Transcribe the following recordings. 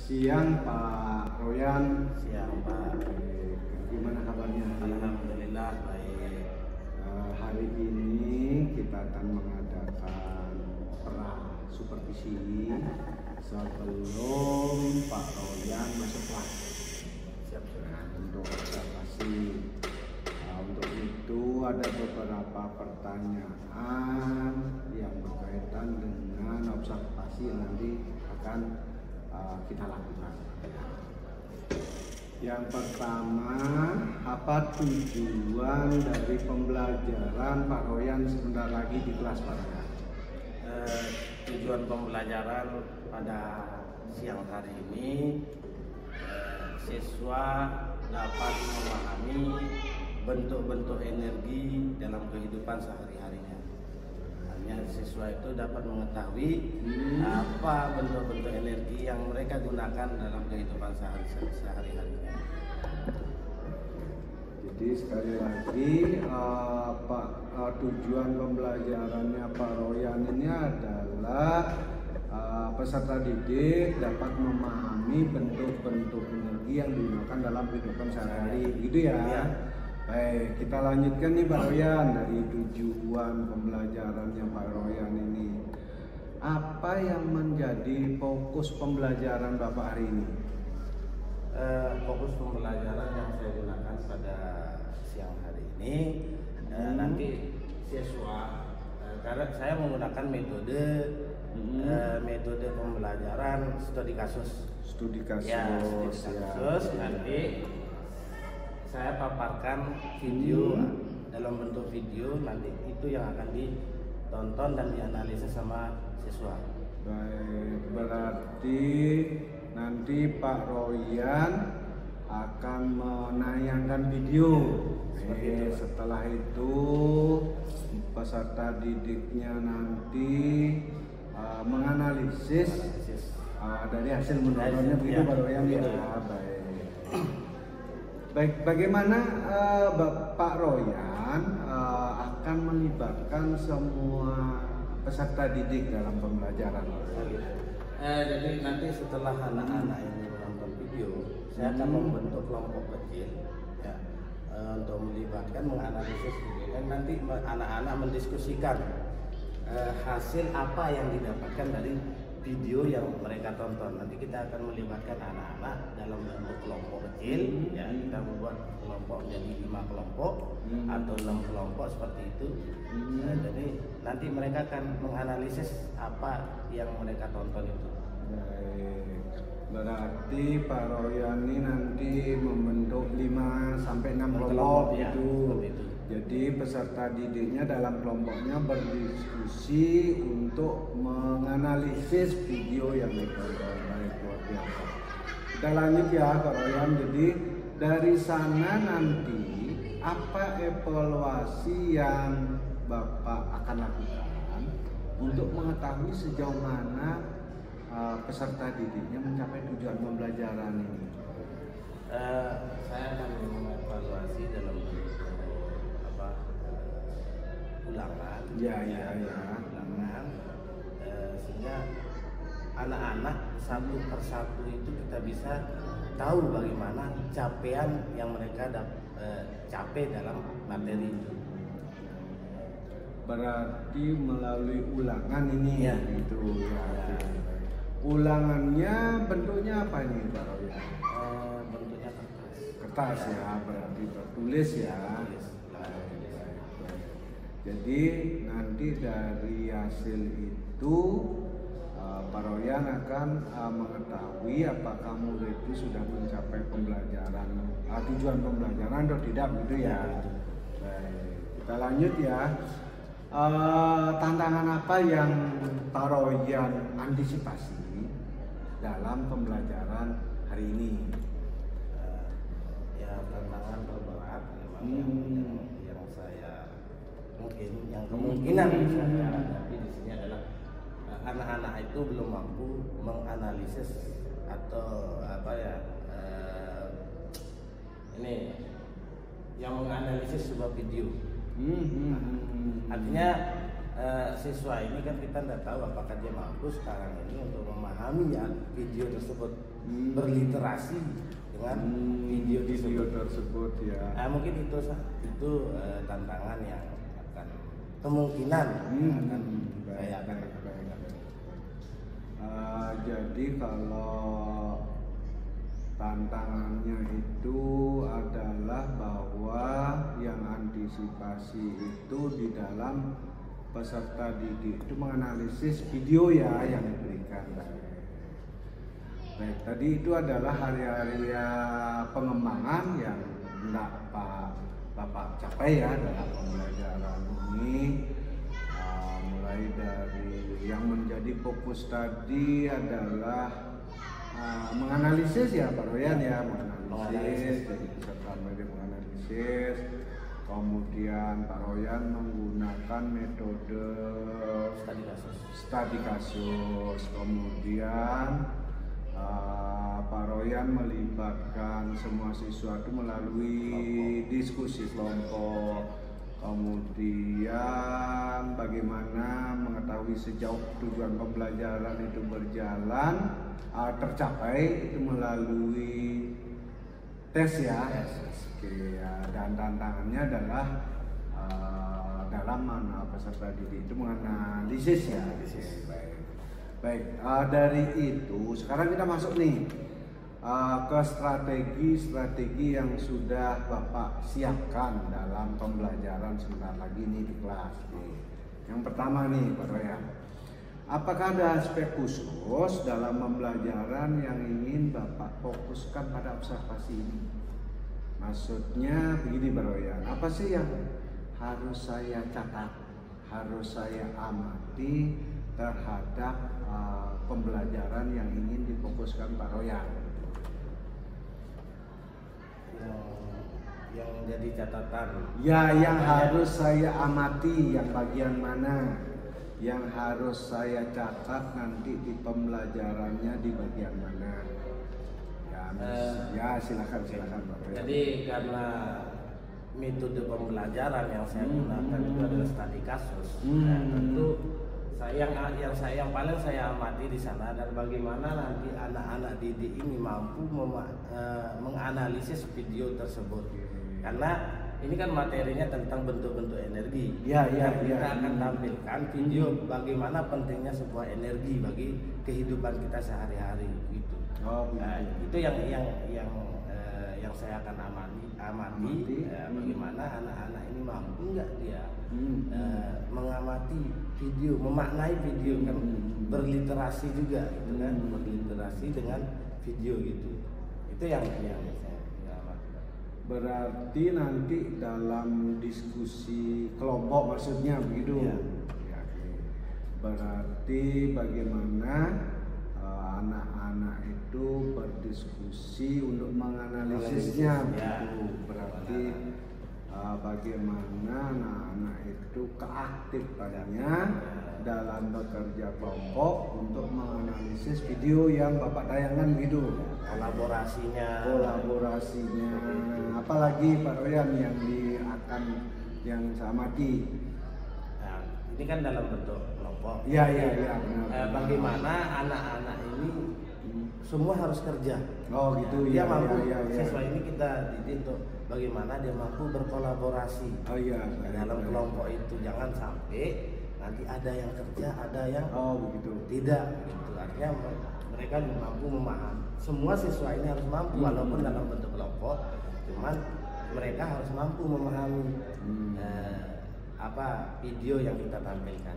Siang Pak Royan. Siang Pak. Gimana kabarnya? Alhamdulillah baik. Hari ini kita akan mengadakan supervisi sebelum Pak Royan masuk kelas. Siap. Untuk observasi. Untuk itu ada beberapa pertanyaan yang berkaitan dengan observasi yang nanti akan kita lakukan. Yang pertama, apa tujuan dari pembelajaran Pak Royan sebentar lagi di kelas Pak Royan? Tujuan pembelajaran pada siang hari ini, siswa dapat memahami bentuk-bentuk energi dalam kehidupan sehari-harinya. Siswa itu dapat mengetahui apa bentuk-bentuk energi yang mereka gunakan dalam kehidupan sehari-harinya. Jadi sekali lagi tujuan pembelajarannya Pak Royan ini adalah peserta didik dapat memahami bentuk-bentuk energi yang digunakan dalam kehidupan sehari-hari, gitu ya? Ya. Baik, kita lanjutkan nih Pak Royan dari tujuan pembelajarannya Pak Royan ini. Apa yang menjadi fokus pembelajaran Bapak hari ini? Fokus pembelajaran yang saya gunakan pada siang hari ini nanti siswa, karena saya menggunakan metode pembelajaran studi kasus. Studi kasus. Ya, studi kasus. Nanti saya paparkan video dalam bentuk video, nanti itu yang akan ditonton dan dianalisis sama siswa. Baik, berarti nanti Pak Royan akan menayangkan video. Setelah itu peserta didiknya nanti menganalisis dari hasil menontonnya begitu Pak Royan ya. Baik. Baik, bagaimana Pak Royan akan melibatkan semua peserta didik dalam pembelajaran? Jadi nanti setelah anak-anak ini menonton video, saya akan membentuk kelompok kecil ya, untuk melibatkan menganalisis video, dan nanti anak-anak mendiskusikan hasil apa yang didapatkan dari video yang mereka tonton. Nanti kita akan melibatkan anak-anak dalam bentuk kelompok kecil ya, kita membuat kelompok menjadi 5 kelompok atau 6 kelompok seperti itu. Jadi nanti mereka akan menganalisis apa yang mereka tonton itu. Baik. Berarti Pak Royan ini nanti membentuk 5 sampai 6 kelompok ya, itu. Jadi peserta didiknya dalam kelompoknya berdiskusi untuk menganalisis video yang ditonton. Baik, luar biasa. Kita lanjut ya Pak Royan. Jadi dari sana nanti apa evaluasi yang Bapak akan lakukan untuk mengetahui sejauh mana peserta didiknya mencapai tujuan pembelajaran ini? Saya akan mengevaluasi dalam ulangan, ulangan, sehingga anak-anak satu persatu itu kita bisa tahu bagaimana capaian yang mereka capai dalam materi itu. Berarti melalui ulangan ini ya, gitu ya. Ulangannya bentuknya apa ini Pak Royan? Bentuknya kertas ya, berarti tertulis ya. Jadi nanti dari hasil itu Pak Royan akan mengetahui apakah murid itu sudah mencapai pembelajaran tujuan pembelajaran atau tidak, gitu ya. Baik, kita lanjut ya. Tantangan apa yang Pak Royan antisipasi dalam pembelajaran hari ini? Ya, tantangan terberat memang yang saya yang kemungkinan saya hadapi di sini adalah anak-anak itu belum mampu menganalisis atau ini yang menganalisis sebuah video. Artinya siswa ini kan kita tidak tahu apakah dia mampu sekarang ini untuk memahami ya video tersebut, berliterasi dengan video tersebut ya. Mungkin itu tantangan yang akan kemungkinan akan baik. Jadi kalau tantangannya itu adalah bahwa yang antisipasi itu di dalam peserta didik itu menganalisis video ya yang diberikan. Baik, tadi itu adalah hari-hari pengembangan yang hendak Bapak capai ya dalam pembelajaran ini. Mulai dari yang menjadi fokus tadi adalah menganalisis ya Pak Royan ya, menganalisis, jadi peserta menganalisis. Kemudian Pak Royan menggunakan metode studi kasus. Kemudian Pak Royan melibatkan semua siswa itu melalui diskusi kelompok. Kemudian bagaimana mengetahui sejauh tujuan pembelajaran itu berjalan tercapai itu melalui tes ya. Oke, ya. Dan tantangannya adalah dalam mana peserta didik itu menganalisis ya. Baik. Dari itu sekarang kita masuk nih ke strategi yang sudah Bapak siapkan dalam pembelajaran sebentar lagi nih di kelas. Yang pertama nih Pak Royan, apakah ada aspek khusus dalam pembelajaran yang ingin Bapak fokuskan pada observasi ini? Maksudnya begini Pak Royan, apa sih yang harus saya catat, harus saya amati terhadap pembelajaran yang ingin difokuskan Pak Royan? Yang jadi catatan ya, yang harus saya amati, yang bagian mana yang harus saya catat nanti di pembelajarannya di bagian mana ya, silakan Pak. Jadi karena metode pembelajaran yang saya gunakan itu adalah studi kasus, tentu yang paling saya amati di sana dan bagaimana nanti anak-anak didik ini mampu menganalisis video tersebut. Karena ini kan materinya tentang bentuk-bentuk energi. Kita akan tampilkan video bagaimana pentingnya sebuah energi bagi kehidupan kita sehari-hari gitu. Itu yang saya akan amati bagaimana anak-anak ini mampu nggak dia mengamati video, memaknai video kan, berliterasi juga gitu kan, berliterasi dengan video gitu. Itu yang saya amati. Berarti nanti dalam diskusi kelompok maksudnya begitu. Ya. Berarti bagaimana anak-anak itu berdiskusi untuk menganalisisnya begitu. Berarti bagaimana anak-anak itu keaktifannya dalam bekerja kelompok untuk menganalisis video yang Bapak tayangkan gitu. Kolaborasinya, apalagi Pak Royan yang saya amati. Nah, ini kan dalam bentuk kelompok. Iya. Bagaimana anak-anak ini semua harus kerja. Oh gitu. Dia mampu. Siswa ini kita didik untuk bagaimana dia mampu berkolaborasi. Dalam kelompok itu, jangan sampai nanti ada yang kerja, ada yang begitu. Tidak. Gitu. Artinya mereka mampu memahami. Semua siswa ini harus mampu walaupun dalam bentuk kelompok. Cuman mereka harus mampu memahami video yang kita tampilkan.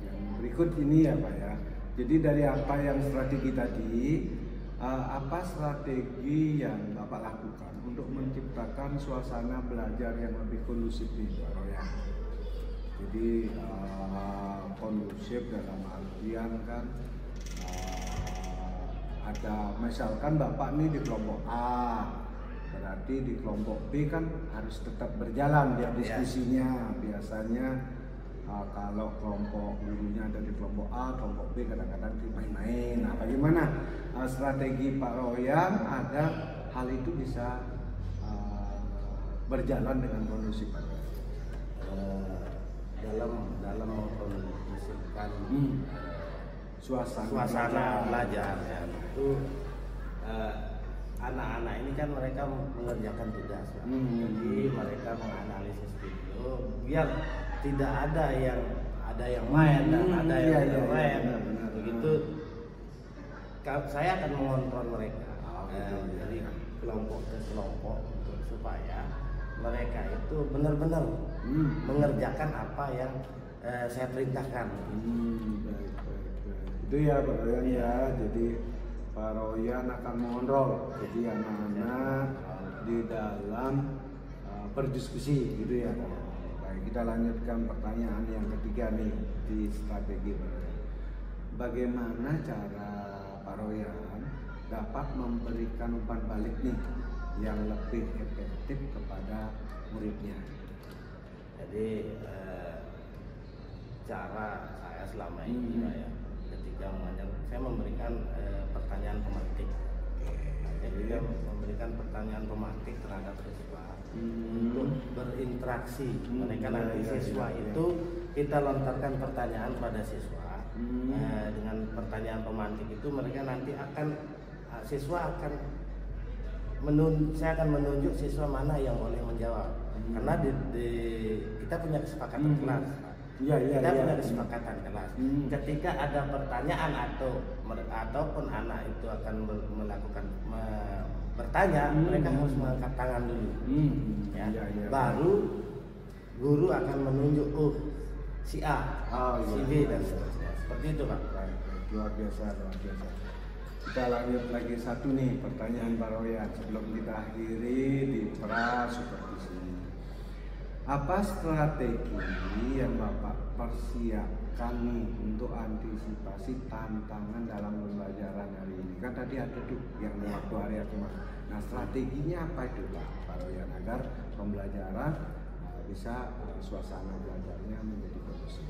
Yang berikut ini ya Pak ya. Jadi dari apa yang strategi tadi, apa strategi yang Bapak lakukan untuk menciptakan suasana belajar yang lebih kondusif nih Pak Royan? Jadi kondusif dalam artian kan ada misalkan Bapak nih di kelompok A, berarti di kelompok B kan harus tetap berjalan dia diskusinya. Biasanya kalau kelompok gurunya ada di kelompok A, kelompok B kadang-kadang main-main. Nah, bagaimana strategi Pak Royan agar hal itu bisa berjalan dengan kondusif? dalam mengkondisikan suasana belajar ya. Itu anak-anak ini kan mereka mengerjakan tugas, jadi mereka menganalisis video biar tidak ada yang main dan ada yang tidak main. Begitu saya akan mengontrol mereka dari kelompok ke kelompok supaya mereka itu benar-benar mengerjakan apa yang saya perintahkan. Baik. Itu ya Pak Royan ya. Jadi Pak Royan akan mengontrol jadi anak-anak di dalam berdiskusi gitu ya. Baik, kita lanjutkan pertanyaan yang ketiga nih di strategi Pak Royan. Bagaimana cara Pak Royan dapat memberikan umpan balik nih yang lebih efektif kepada muridnya? Jadi cara saya selama ini ya, ketika saya memberikan pertanyaan pemantik. Jadi saya memberikan pertanyaan pemantik terhadap siswa untuk berinteraksi. Mereka nanti siswa itu kita lontarkan pertanyaan pada siswa. Dengan pertanyaan pemantik itu mereka nanti siswa akan saya akan menunjuk siswa mana yang boleh menjawab. Karena kita punya kesepakatan kelas. Kita punya kesepakatan kelas. Ketika ada pertanyaan ataupun anak itu akan melakukan bertanya, mereka harus mengangkat tangan dulu. Baru guru akan menunjuk si A, si B dan seterusnya. Seperti itu Pak. Luar biasa. Kita lanjut lagi satu nih pertanyaan Pak Royan sebelum kita akhiri di pra-supervisi. Apa strategi yang Bapak persiapkan nih untuk antisipasi tantangan dalam pembelajaran hari ini? Kan tadi ada tuh yang waktu hari kemarin. Nah, strateginya apa itu Pak Royan agar pembelajaran bisa suasana belajarnya menjadi kondusif?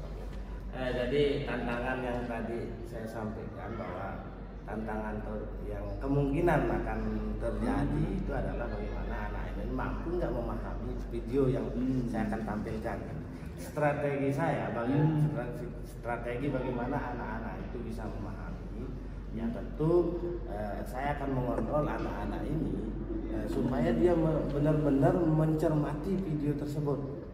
Jadi tantangan yang tadi saya sampaikan bahwa tantangan yang kemungkinan akan terjadi itu adalah bagaimana anak ini mampu nggak memahami video yang saya akan tampilkan. Strategi saya strategi bagaimana anak-anak itu bisa memahami, ya tentu saya akan mengontrol anak-anak ini supaya dia benar-benar mencermati video tersebut.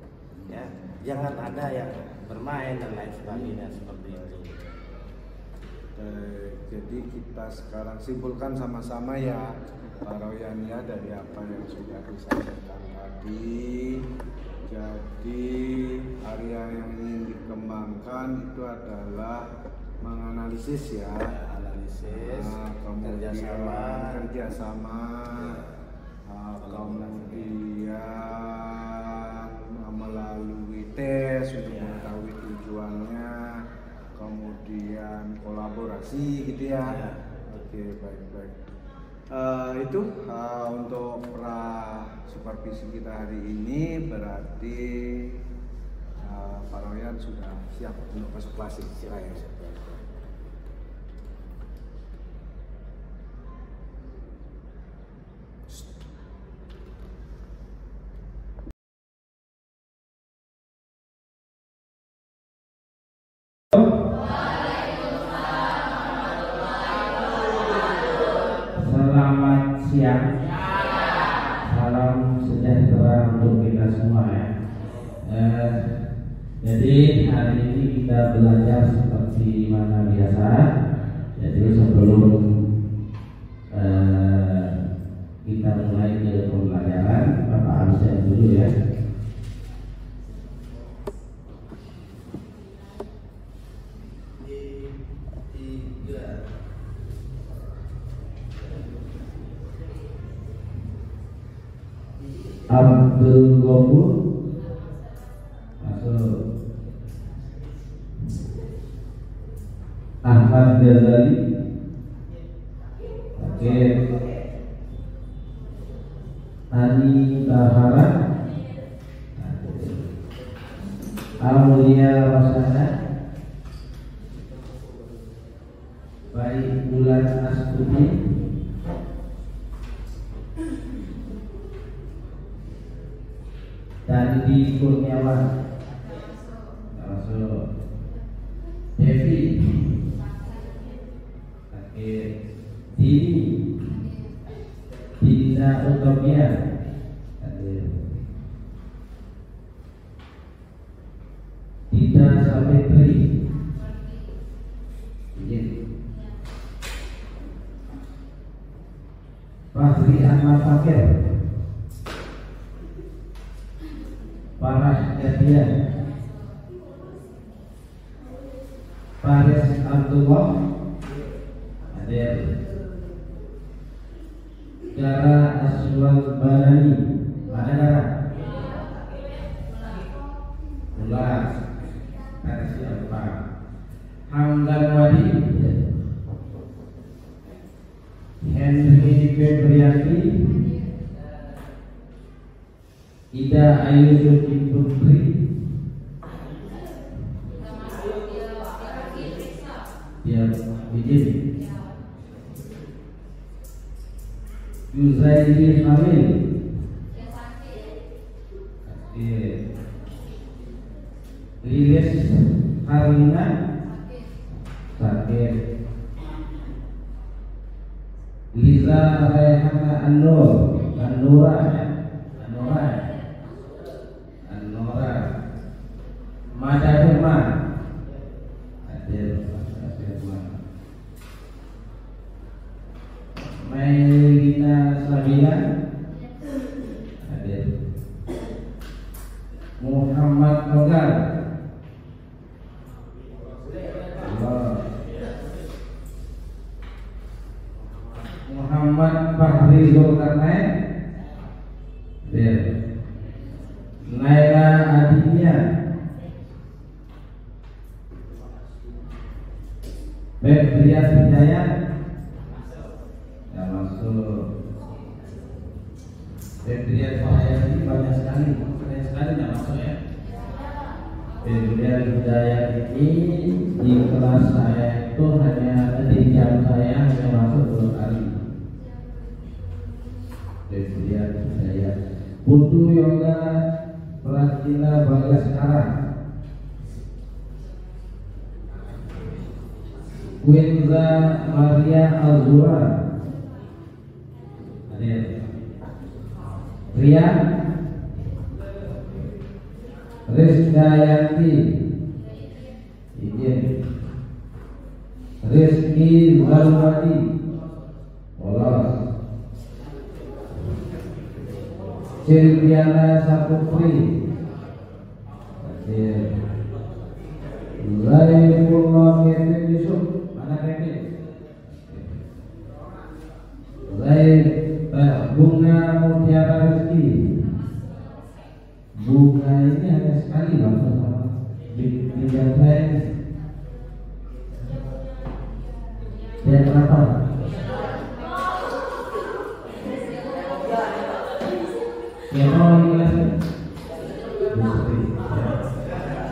Ya, jangan ada yang bermain dan lain sebagainya seperti itu. Jadi kita sekarang simpulkan sama-sama ya Pak Royan ya dari apa yang sudah disampaikan tadi. Jadi area yang ingin dikembangkan itu adalah menganalisis ya, analisis, kemudian kerjasama, kemudian melalui tes untuk mengetahui tujuannya, kemudian kolaborasi gitu ya. Oke, baik. Itu untuk supervisi kita hari ini berarti Pak Royan sudah siap untuk masuk kelas. Selamat siang, salam sejahtera untuk kita semua ya. Jadi hari ini kita belajar seperti mana biasa. Jadi sebelum kita mulai ke pembelajaran, Bapak absen dulu ya. Abdul Ghafur masuk. Ahmad Ghazali, oke. Ani Bahara, Aulia Rosana, Baik Bulan Astuti, Dandi Kurniawan, Dina Utopia. Dina Sapitri. Fahri Ahmad Fakir, Farah Yadian, Faris Abdullah, hadir. Dara Aswal Barani, mana Dara? Ulas, siapa? Hamdan Wadi, Henry Febrianti, Ida Ayu Suci Putri, dia izin, Yuzairi Hamil, Lilis Harina, sakit. Liza Rehana Anura, Mada Firman, hadir. Mailina Sabila, hadir. Muhammad Nogar, Muhammad Fahri Zulkarnain, Naila Aditya, Febrian Hidayat, ya masuk. Febrian Hidayat ini banyak sekali tidak masuk ya. Febrian Hidayat ini di kelas saya itu hanya di jam saya hanya masuk 2 kali. Febrian Hidayat, Putu Yoga Prastina Bagaskara, Winza Maria Azura, Rian Rizdayanti, Rizky Zalwati, Polos, Silviana Saputri, Zainullah Kevin Yusuf, mana Kevin? Bunga Mutiara Rizki. Bunga ini hanya sekali bang, di saya dan apa?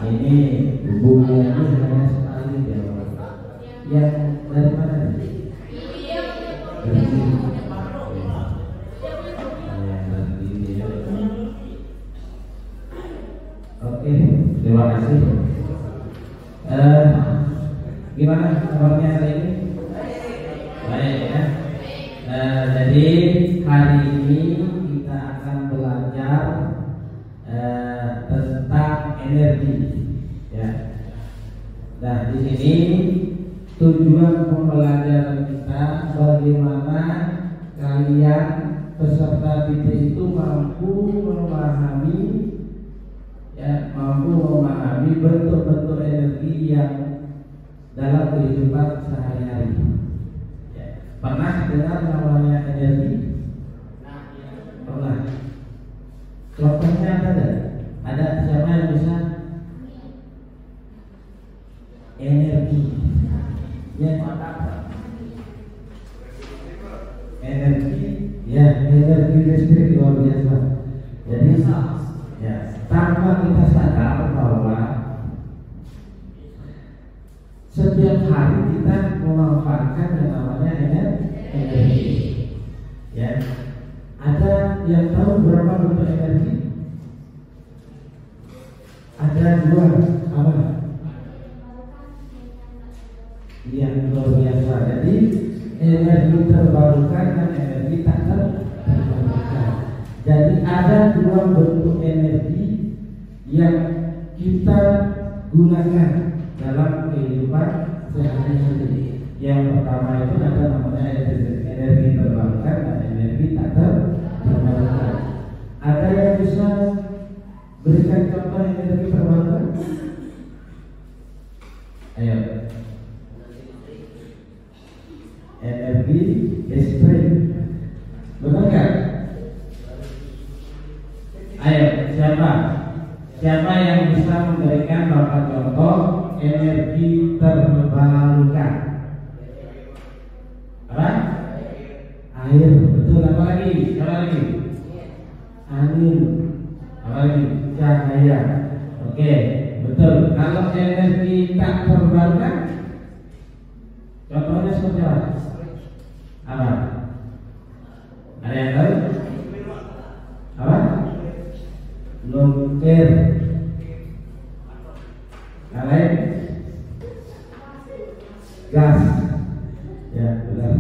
Ini bunga ini hanya sekali ya. Yang dari mana? Dari sini. Oke, terima kasih. Gimana kabarnya hari ini? Baik ya. Jadi hari ini kita akan belajar tentang energi, ya. Nah di sini tujuan pembelajaran kita bagaimana kalian peserta didik itu mampu memahami bentuk-bentuk energi yang dalam kehidupan sehari-hari. Ya. Pernah dengar namanya energi? Pernah. Contohnya ada? Ada siapa yang bisa? Energi. Ya, energi. Ya, energi listrik luar biasa. Jadi ya, tanpa kita sadar bahwa setiap hari kita memanfaatkan yang namanya energi. Ya, ada yang tahu berapa bentuk energi? Ada 2, apa? Yang luar biasa. Jadi energi terbarukan dan energi tak terbarukan. Jadi ada dua bentuk energi yang kita gunakan dalam kehidupan sehari-hari. Yang pertama itu ada namanya energi terbarukan dan energi tak terbarukan. Ada yang bisa berikan contoh energi terbarukan? Ayo. Energi listrik, benar kan? Ayo, siapa yang bisa memberikan beberapa contoh energi terbarukan? Apa? Air, betul. Apa lagi? Angin. Apa lagi? Cahaya. Oke, betul. Kalau energi tak terbarukan, contohnya seperti apa? Ada yang tahu? Apa? Nuklir. Yang lain? Gas. Ya, benar.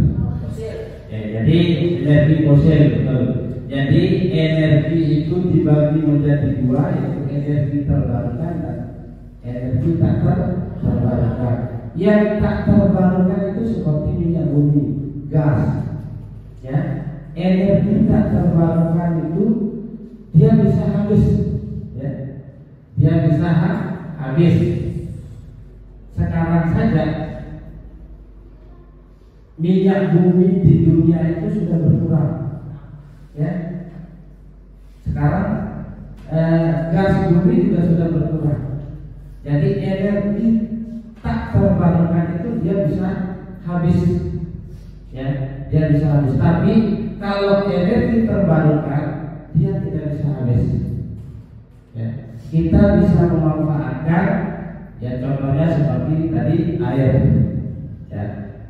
Ya, jadi energi fosil, betul. Jadi energi itu dibagi menjadi dua, yaitu energi terbarukan dan energi tak terbarukan. Yang tak terbarukan itu seperti minyak bumi, gas. Ya, energi tak terbarukan itu dia bisa habis. Ya, dia bisa habis. Sekarang saja minyak bumi di dunia itu sudah berkurang. Ya, sekarang gas bumi juga sudah berkurang. Jadi energi tak terbarukan itu dia bisa habis. Ya, dia bisa habis. Tapi kalau energi terbarukan dia tidak bisa habis. Ya, kita bisa memanfaatkan. Ya, contohnya seperti tadi air. Ya,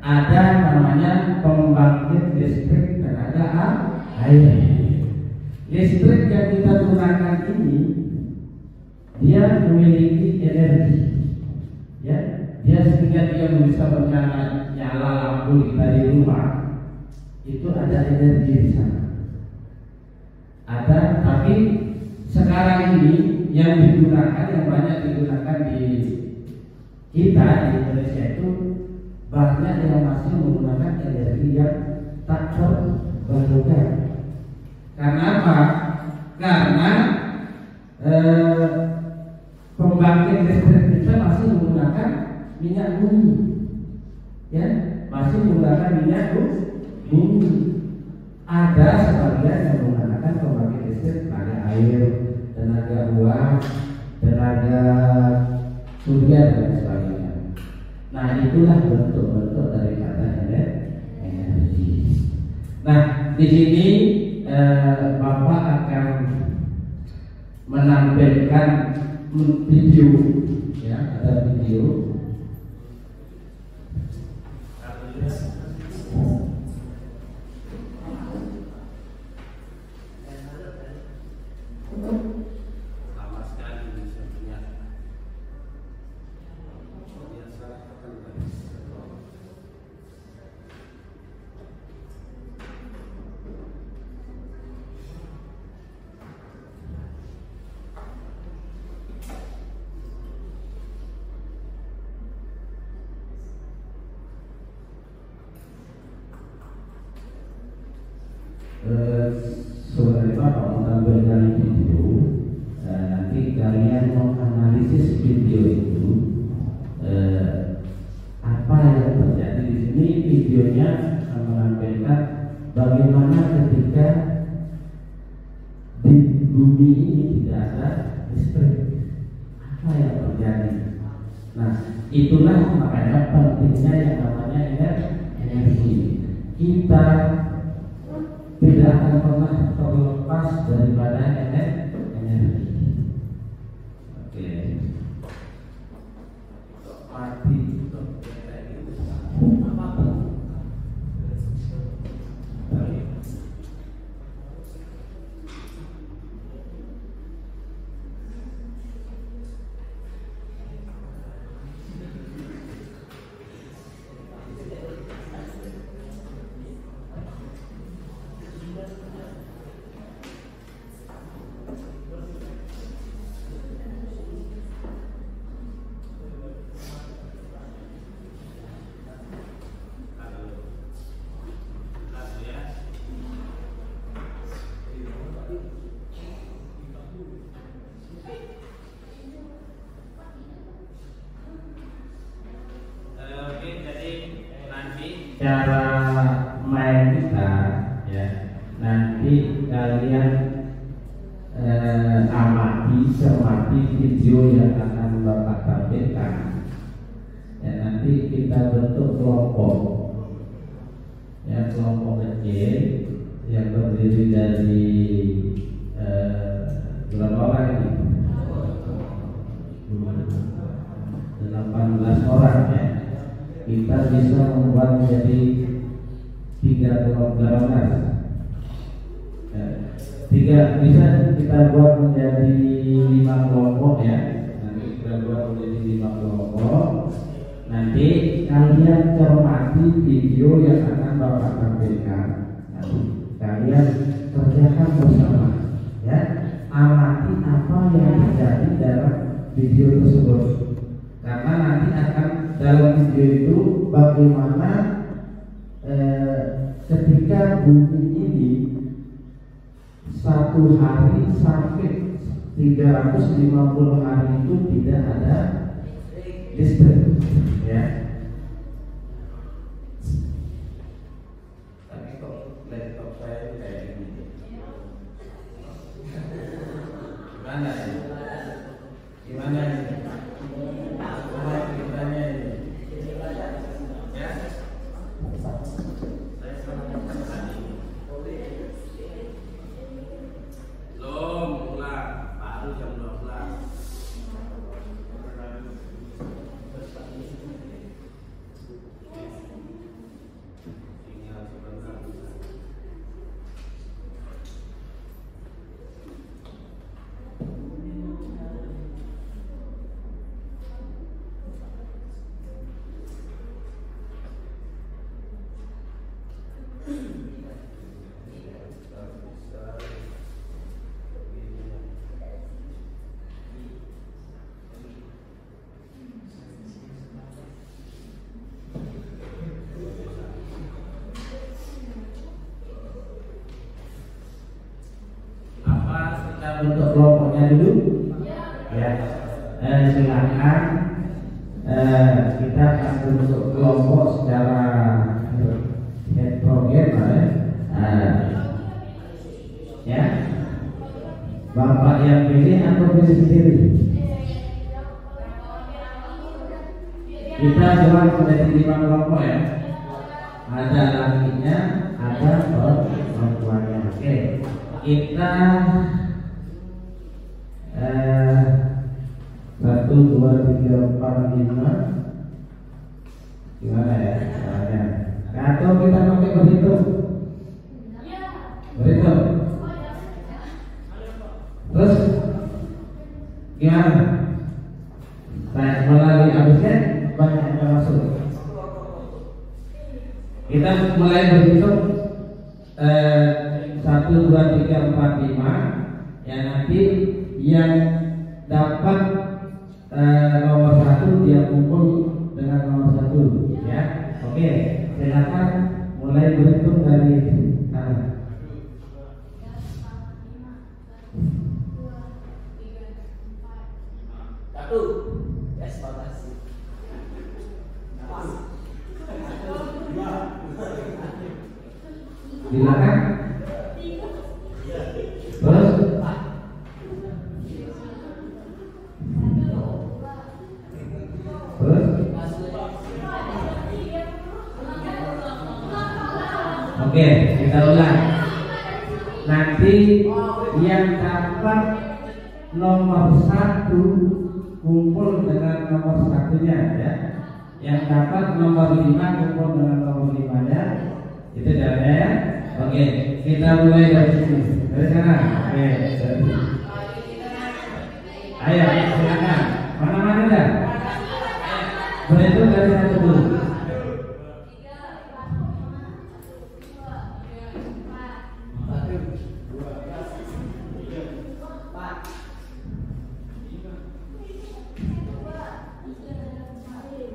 ada namanya pembangkit listrik tenaga air. Listrik yang kita gunakan ini dia memiliki energi. Ya, dia sehingga dia bisa nyala lampu kita di rumah. Itu ada energi di sana. Ada, tapi sekarang ini yang digunakan, yang banyak digunakan di kita di Indonesia itu banyak yang masih menggunakan energi yang tak terbarukan. Karena apa? Karena pembangkit listrik kita masih menggunakan minyak bumi. Ya, masih menggunakan minyak bumi. Ada sebagian yang menggunakan pembangkit listrik tenaga air, tenaga uap, tenaga surya dan sebagainya. Nah, itulah bentuk-bentuk daripada energi. Nah, di sini Bapak akan menampilkan video, ya, ada video. Sebenarnya Bapak menampilkan video, nanti kalian menganalisis video itu, apa yang terjadi di sini. Videonya akan menampilkan bagaimana ketika di bumi ini tidak ada listrik, apa yang terjadi. Nah, itulah makanya pentingnya yang namanya energi. Kita tidak akan pernah terlepas daripada energi. Oke. Mati. cara main kita ya, nanti kalian cermati video yang akan Bapak tampilkan ya, nanti kita bentuk kelompok ya, kelompok kecil yang terdiri dari berapa orang ini? 18 orang ya. Kita bisa membuat menjadi 3 golongan ya. Bisa kita buat menjadi 5 kelompok ya. Nanti kita buat menjadi 5 kelompok. Nanti kalian cermati video yang akan Bapak tampilkan. Nanti kalian kerjakan bersama ya. Amati apa yang terjadi dalam video tersebut. Karena nanti akan dalam video itu bagaimana ketika bumi ini 1 hari sampai 350 hari itu tidak ada listrik ya. Tapi kok laptop saya kayak gini, gimana ya? Gimana ini? Ceritanya ini ya. Saya selamatkan tadi belum pulang, baru jam 12. Tinggal sebentar. Untuk kelompoknya dulu ya, silakan kita akan bentuk kelompok secara heterogen ya. Bapak yang pilih atau pilih sendiri? Kita buat menjadi 5 kelompok ya. Ada lakinya, ada perempuannya. Oke, kita 1, 2, 3, 4, 5. Gimana ya caranya? Atau kita pakai berhitung? Berhitung. Terus gimana? Saya melalui habisnya banyak yang masuk. Kita mulai berhitung 1, 2, 3, 4, 5. Ya, nanti yang dapat nomor 1 dia kumpul dengan nomor 1 ya. Oke, silakan mulai berhitung dari kanan. 1. Yes, makasih. Silakan. Terus oke, kita ulang. Nanti yang dapat nomor 1 kumpul dengan nomor 1-nya ya. Yang dapat nomor 5 kumpul dengan nomor 5-nya. Itu jalannya ya. Oke, kita mulai dari sini. Dari sana. Oke. Ayo, silakan. Mana-mana dah. Berhitung dari 1 dulu.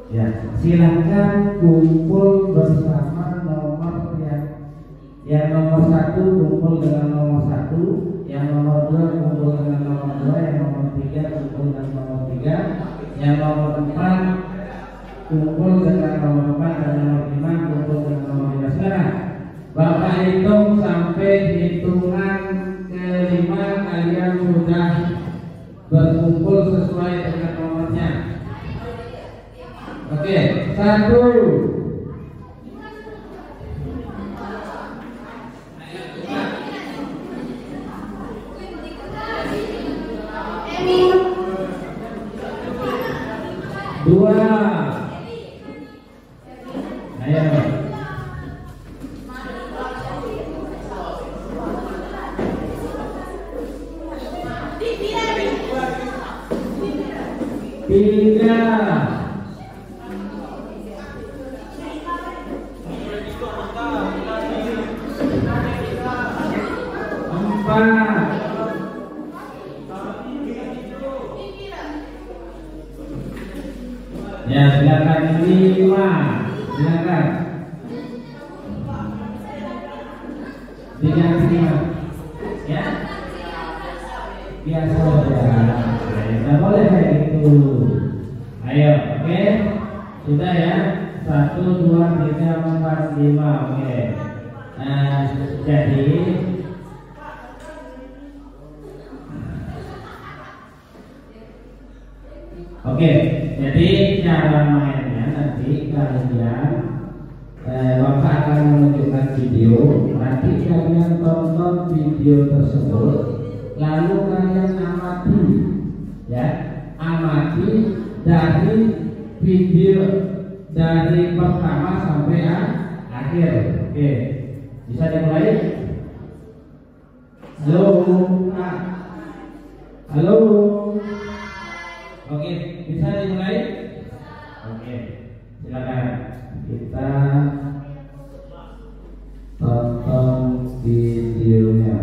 Ya, silakan kumpul bersama nomor yang nomor 1 kumpul dengan nomor 1, yang nomor 2 kumpul dengan nomor 2, yang nomor 3 kumpul dengan nomor 3, yang nomor 4 kumpul dengan nomor 4, dan nomor 5 kumpul dengan Ya silakan. Bapak hitung sampai hitungan kelima kalian sudah berkumpul sesuai dengan nomornya. Oke, 1. Dua. Ayo. Tiga. Empat. Ya silakan 5. Silakan. 5. Ya. Biasa saja. Tidak boleh kayak gitu. Ayo, oke. Sudah ya. 1, 2, 3, 4, 5. Oke. Jadi oke, jadi cara mainnya nanti kalian Bapak akan menunjukkan video. Nanti kalian tonton video tersebut, lalu kalian amati, ya, amati dari video dari pertama sampai akhir. Oke, bisa dimulai. Halo, halo. Oke, bisa dimulai? Oke, silakan kita tonton videonya.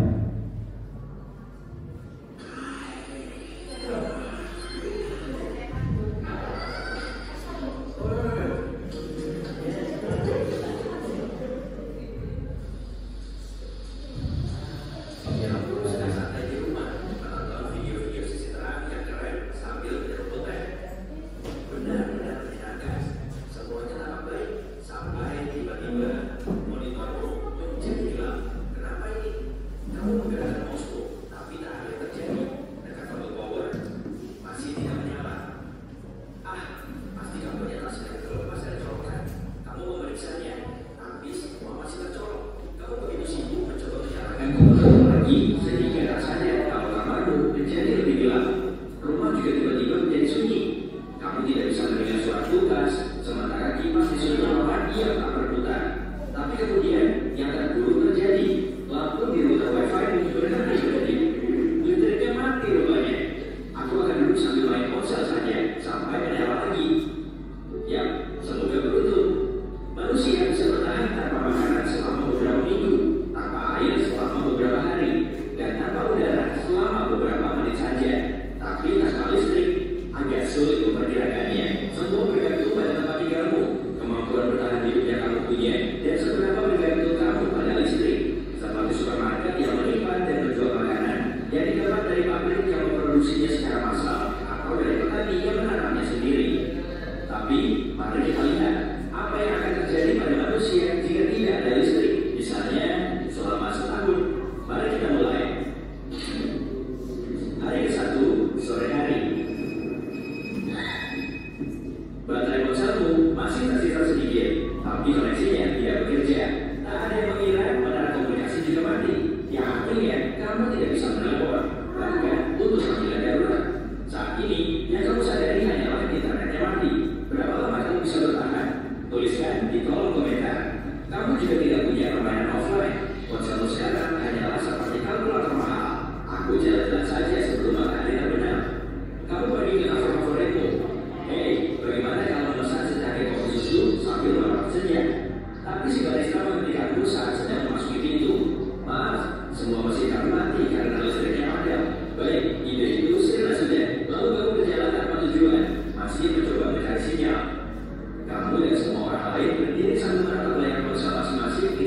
Kamu dan semua orang lain berdiri sambil menatap layar ponsel masing-masing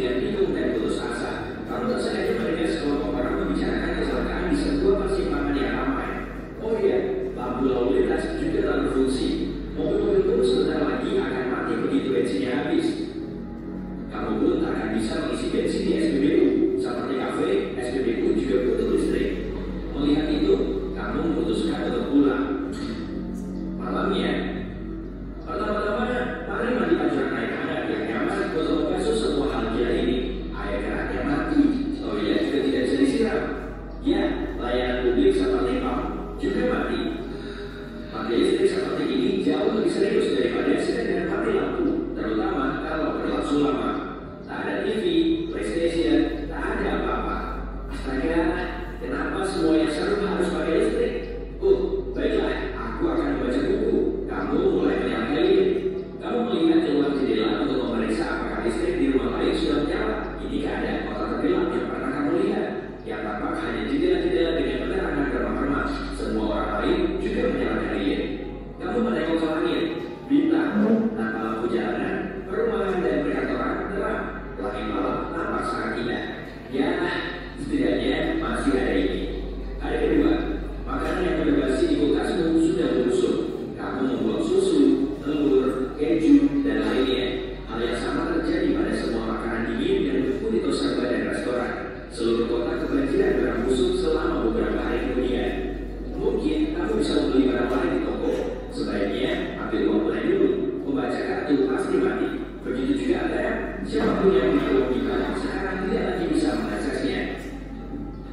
beli barang di toko, sebaiknya ambil uang tunai dulu. Membaca kartu pasti mati. Begitu juga ATM, siapapun yang punya uang di bank sekarang tidak lagi bisa mengaksesnya.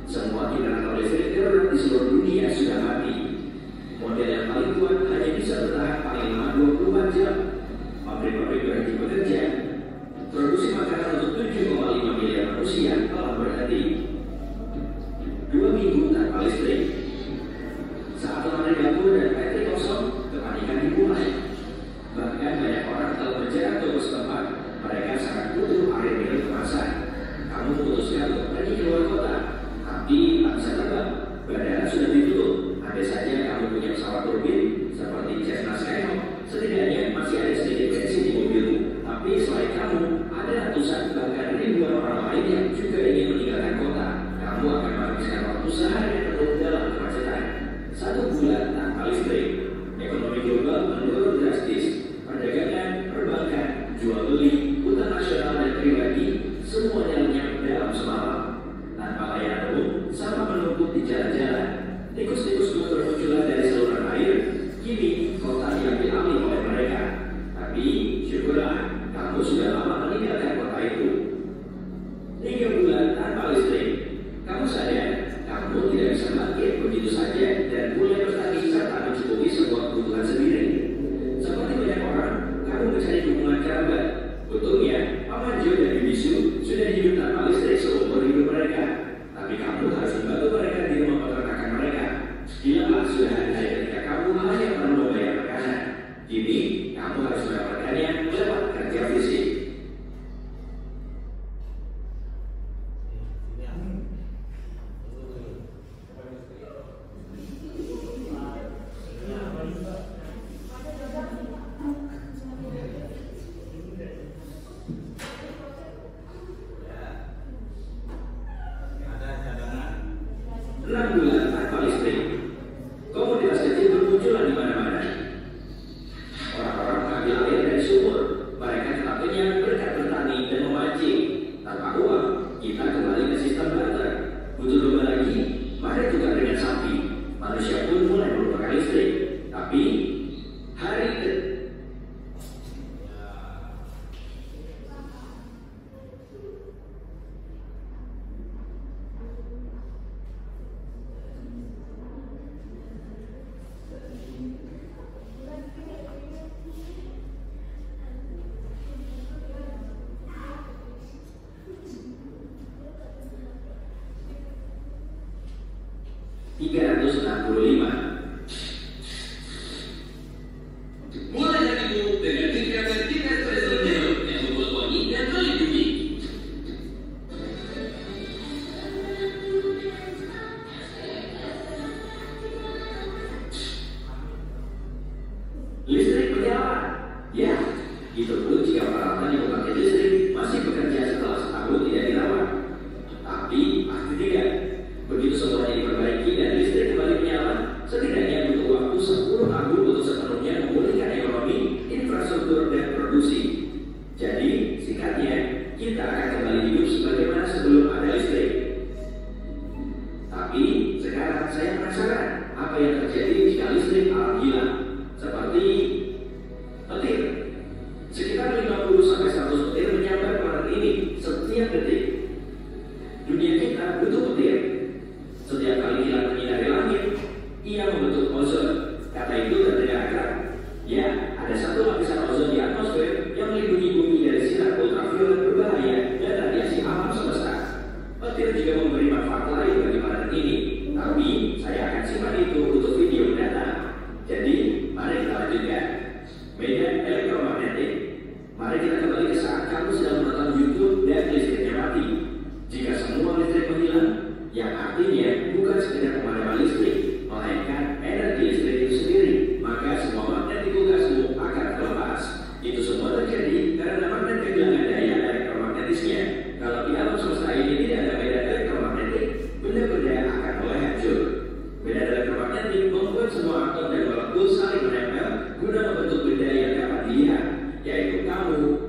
Semua generator listrik darurat di seluruh dunia sudah mati. Model yang paling kuat hanya bisa bertahan paling lama 24 jam. Pabrik-pabrik berhenti bekerja. Produksi makanan untuk 7,5 miliar manusia telah berhenti. 2 minggu tanpa listrik. Saat lemari dapur dan pantry kosong, kepanikan dimulai. Bahkan banyak orang telah menjerat toko setempat. Mereka sangat butuh air minum kemasan. Kamu memutuskan untuk pergi ke luar kota, tapi tak bisa terbang. Bandara sudah ditutup. Andai saja kamu punya pesawat turbin seperti Cessna Skyhawk, setidaknya masih ada sedikit bensin di mobilmu. Tapi selain kamu, ada ratusan bahkan ribuan orang lain yang juga ingin meninggalkan kota. Kamu akan menghabiskan waktu sehari penuh dalam kemacetan. 1 bulan tanpa listrik. Ekonomi global menurun drastis. Perdagangan, perbankan, jual beli, utang nasional dan pribadi, semuanya lenyap dalam semalam. Tanpa layanan umum, sama menumpuk di jalan-jalan. Tikus-tikus pun bermunculan dari saluran air. Kini kota diambil alih oleh mereka. Tapi syukurlah, kamu sudah lama meninggalkan kota itu. 3 bulan tanpa listrik. Kamu sadar, kamu tidak bisa bangkit begitu saja dan mulai bertani serta mencukupi sebuah kebutuhan sendiri. Seperti banyak orang, kamu mencari dukungan kerabat. Untungnya, Paman Jo dan Bibisu sudah hidup tanpa listrik seumur hidup mereka. Tapi kamu harus membantu mereka di rumah peternakan mereka. Gila sudah ada ketika kamu hanya perlu membayar makanan. Kini, kamu harus mendapatkannya lewat kerja fisik.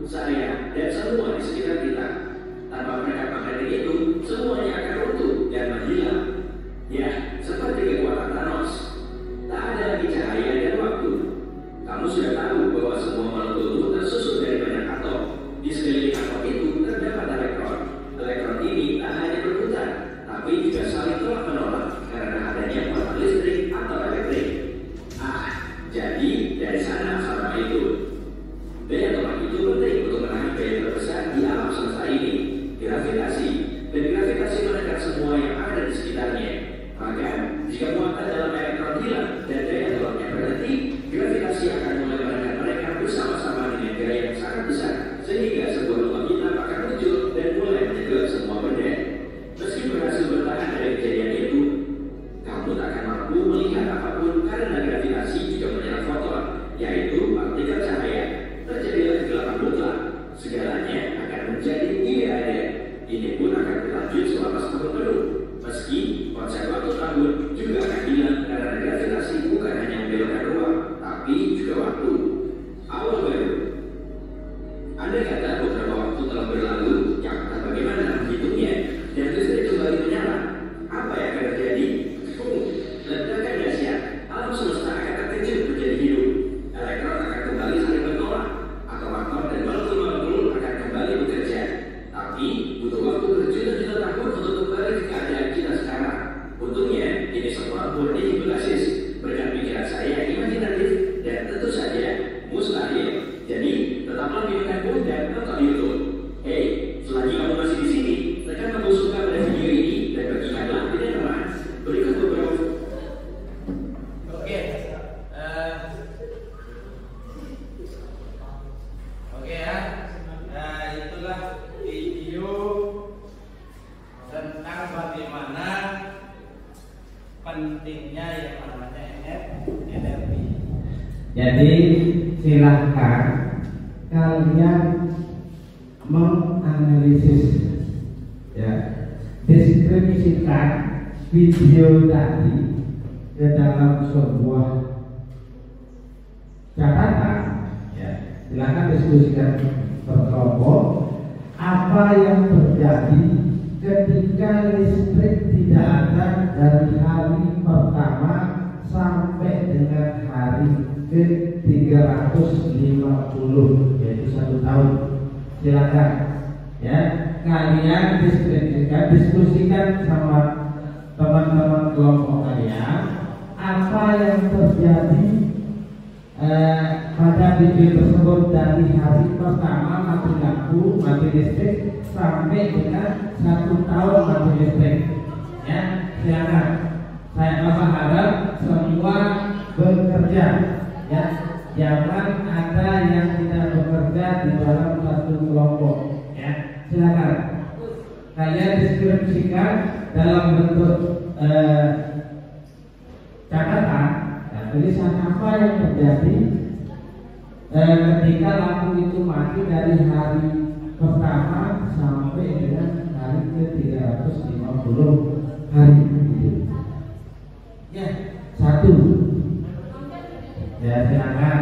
Saya dan semua di sekitarnya. Maka, jika muatan dalam elektron hilang dan daya tolaknya berhenti, gravitasi akan mulai menekan mereka bersama-sama dengan gaya yang sangat besar, sehingga sebuah lubang hitam akan muncul dan mulai menyegel semua benda. Meski berhasil bertahan dari kejadian itu, kamu tak akan mampu melihat apapun karena gravitasi juga menyerap foton, yaitu partikel cahaya. Terjadilah kegelapan mutlak. Segalanya akan menjadi tidak ada. Ini pun akan berlanjut selama setahun penuh. Meski konsep waktu tahun juga akan hilang karena gravitasi bukan hanya membelokkan ruang, tapi juga waktu. Awal baru. Andai kata beberapa waktu telah berlalu, yang tak bagaimana menghitungnya, dan listrik kembali menyala, apa yang akan terjadi? Ledakan dahsyat, alam semesta akan terkejut menjadi hidup. Elektron akan kembali saling bertolak, atom-atom dan molekul-molekul akan kembali bekerja. Tapi butuh waktu berjuta-juta tahun untuk kembali ke keadaan kita sekarang. Untungnya, ini semua murni hipotesis, berkat pikiran saya yang imajinatif dan tentu saja mustahil. Jadi, tetaplah pilihkanku dan tonton YouTube. Hey, selagi kamu masih di sini, tekan tombol suka pada video ini dan bagikanlah ke teman. Berikut beberapa. Oke ya. Nah, itulah video tentang bagaimana pentingnya yang namanya energi. Jadi silahkan kalian menganalisis, ya, deskripsikan video tadi ke dalam sebuah catatan, ya. Silahkan diskusikan berkelompok apa yang terjadi ketika listrik tidak ada dari hari pertama sampai dengan hari ke-350, yaitu 1 tahun. Silakan, ya, kalian diskusikan sama teman-teman kelompok kalian apa yang terjadi pada video tersebut dari hari pertama mati lampu, mati listrik sampai dengan 1 tahun mati listrik. Ya, silakan. Saya berharap semua bekerja. Ya, jangan ada yang tidak bekerja di dalam satu kelompok. Ya, silakan. Kalian deskripsikan dalam bentuk catatan dan tulisan apa yang terjadi ketika lampu itu mati dari hari pertama sampai dengan hari ke-350 hari. Ya, 1. Ya, silakan.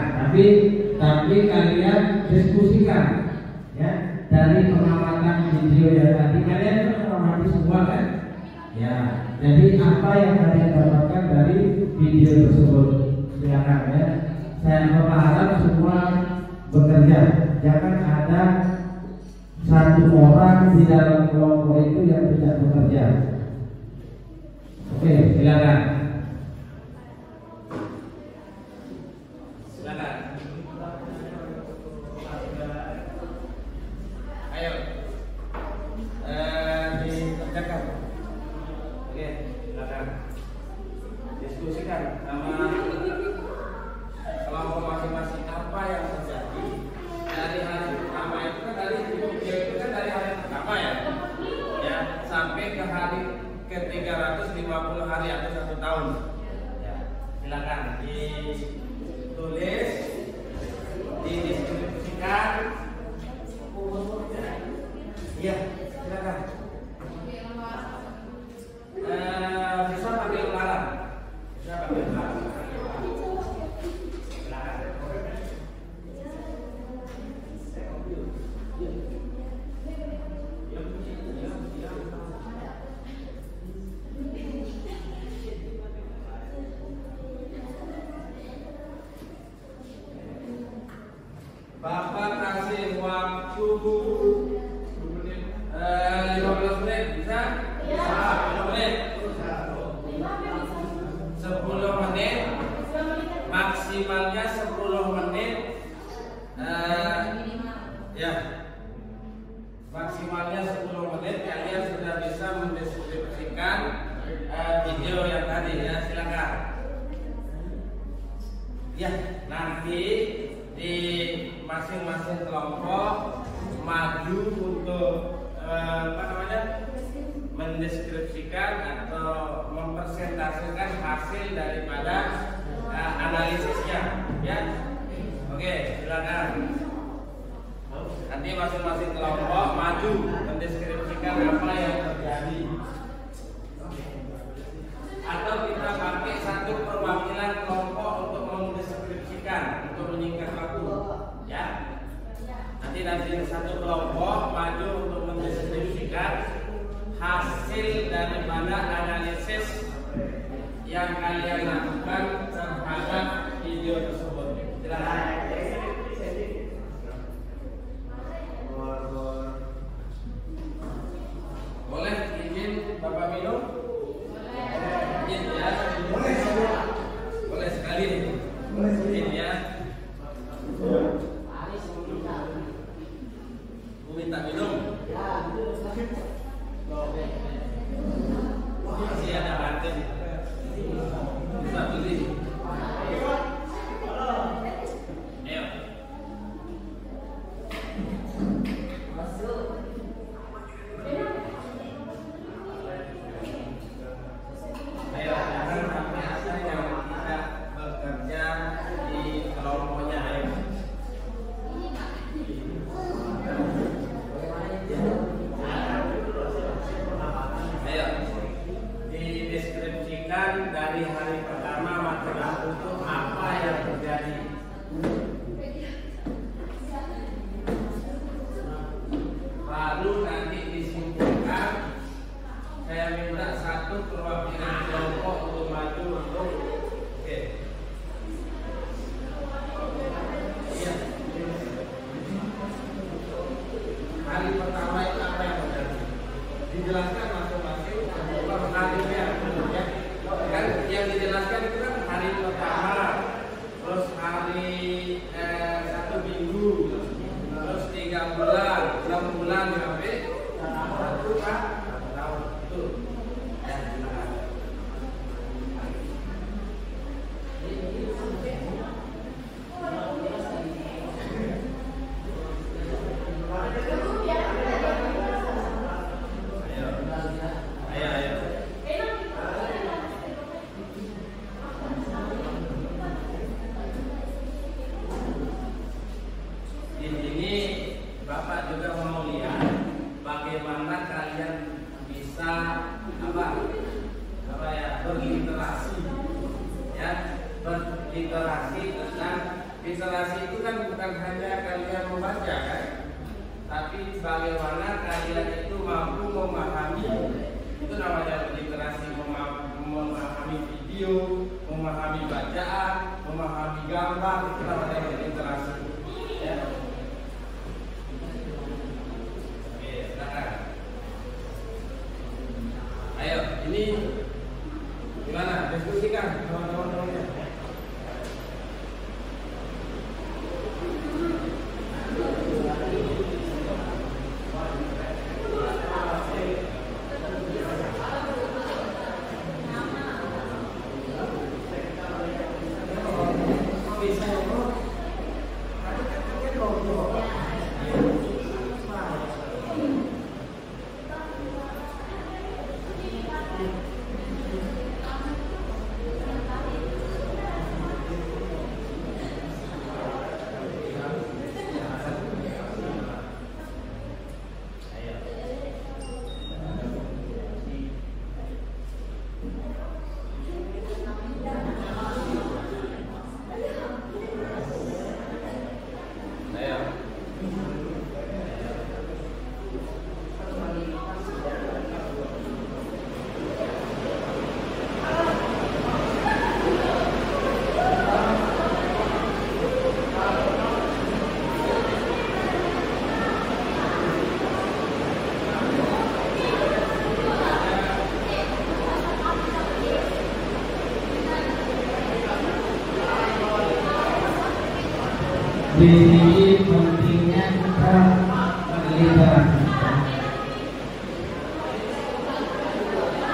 Tapi kalian diskusikan, ya, dari pengamatan video yang tadi kalian mengamati semua kan? Ya, jadi apa yang kalian dapatkan dari video tersebut? Silakan, ya. Saya berharap semua bekerja. Jangan ada satu orang di dalam kelompok itu yang tidak bekerja. Oke, silakan. Ayo, dikerjakan. Oke, silakan. Diskusikan sama kelompok masing-masing apa yang terjadi dari hari pertama itu kan dari video itu kan dari hari pertama ya, ya sampai ke hari ke-350 hari atau 1 tahun. Ya, silakan ditulis, didiskusikan. Iya, silakan. Bisa pakai ularan. Bisa pakai ularan. Silakan. Bapak kasih waktu 15 menit, bisa? Bisa, 10 menit. 10 menit, maksimalnya 10 menit. Ya, maksimalnya 10 menit. Kalian sudah bisa mendiskusikan video yang tadi ya, silakan. Ya, nanti di masing-masing kelompok maju untuk mendeskripsikan atau mempresentasikan hasil daripada analisisnya, ya. Oke, silakan. Nanti masing-masing kelompok maju mendeskripsikan apa yang terjadi. Atau kita pakai satu perwakilan kelompok untuk mendeskripsikan, untuk menyingkat waktu, ya. Nanti satu kelompok maju untuk mendeskripsikan hasil daripada analisis yang kalian lakukan terhadap video tersebut. Silakan. Boleh izin Bapak minum? Izin ya. Boleh sekali. Izin ya. Minta minum. Masih ada kantin. Bisa beli. Ayo. Ayo, jangan sampai ada yang tidak bekerja di kelompoknya. Ayo, dideskripsikan dari hari pertama masalah itu apa yang terjadi. Baru nanti disimpulkan. Saya minta satu perwakilan kelompok untuk maju untuk oke. Iya. Hari pertama itu apa yang terjadi? Dijelaskan masing-masing harinya, ya. Kan yang dijelaskan itu kan hari pertama, terus hari 1 minggu, terus 3 bulan, 6 bulan sampai 1 tahun itu. Ya, silakan. Ayo. Di sini Bapak juga mau lihat bagaimana kalian bisa berliterasi, ya, berliterasi tentang literasi itu kan bukan hanya kalian membaca kan, tapi bagaimana kalian itu mampu memahami, itu namanya berliterasi, memahami video, memahami bacaan, memahami gambar, itu namanya berliterasi, ya. Oke, silakan. Ayo, ini gimana? Diskusikan teman-teman.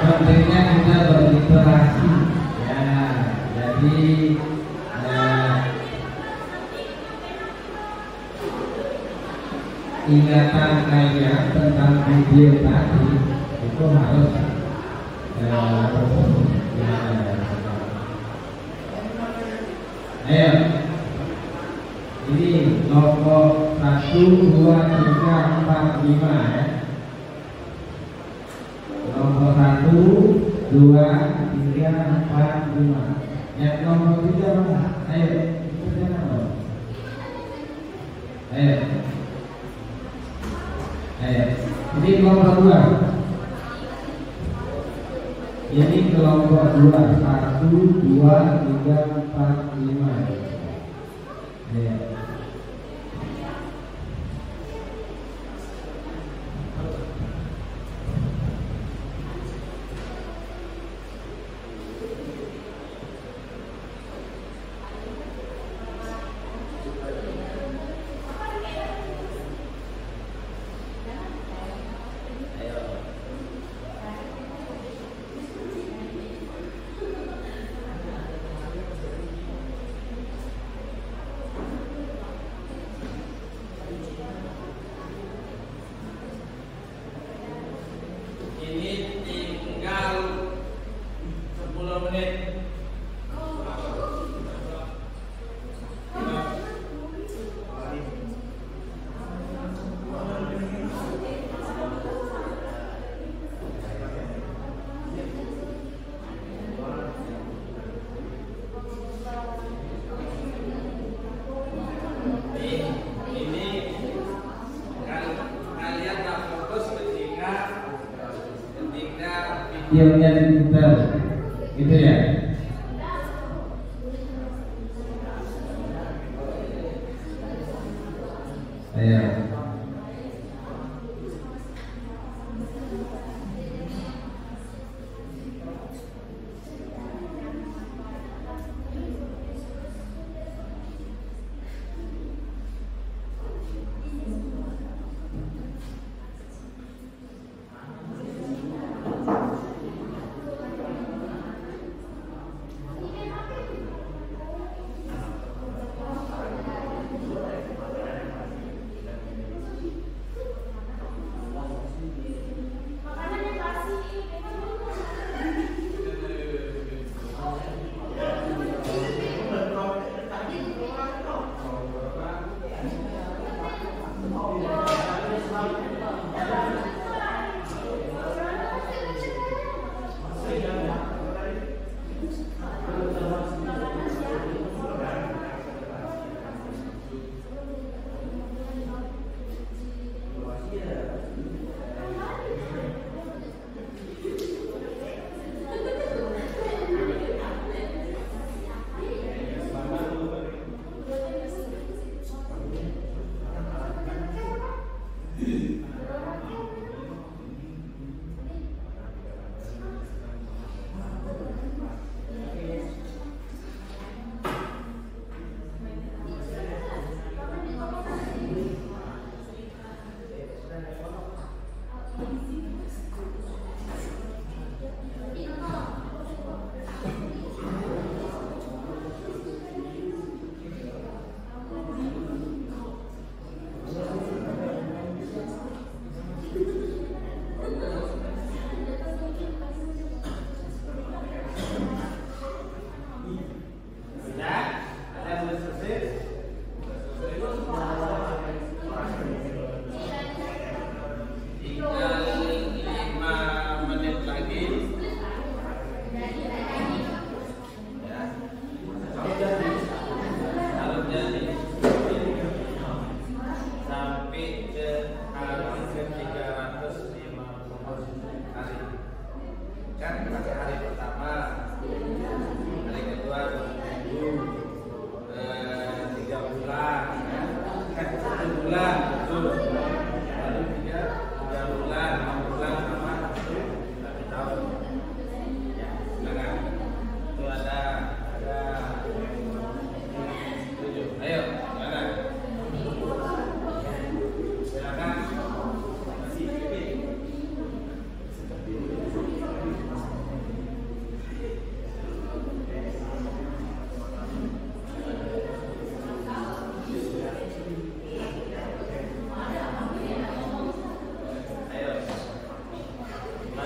pentingnya kita berinteraksi ya. Jadi ingatan kalian tentang video tadi itu harus ayo ini nomor 1, 2, 3, 4, 5 ya. Nomor 1, 2, 3, 4, 5. Yang nomor 3 mana? Ayo, ayo. Ini kelompok 2. Ini kelompok 2. 1, 2, 3, 4, 5. Ayo. Videonya diputar gitu ya. Ayo.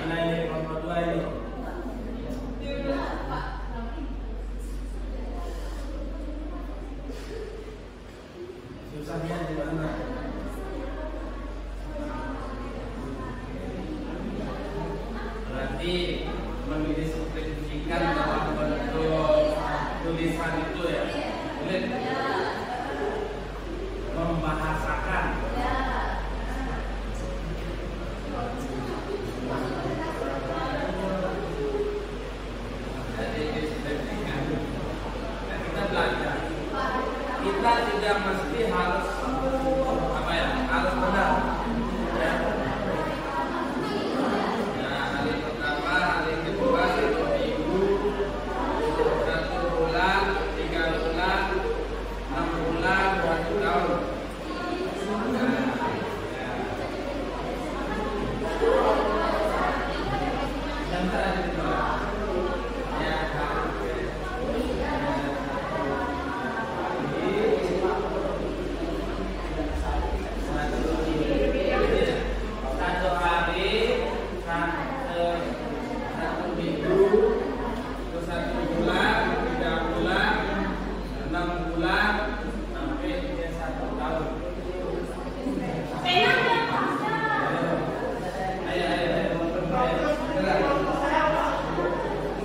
Mina ini kelompok 2 ini. Susahnya di mana? Berarti mendiskusikan dalam bentuk tulisan itu ya, boleh membahasakan. Jadi diskusikan. Kita belajar. Kita tidak mesti harus apa ya, harus benar. Ya. Hari pertama, hari kedua, itu minggu, 1 bulan, 3 bulan, 6 bulan, 1 tahun. Dan terakhir ya, satu hari, satu minggu, 1 bulan, 3 bulan, 6 bulan, sampai 1 tahun.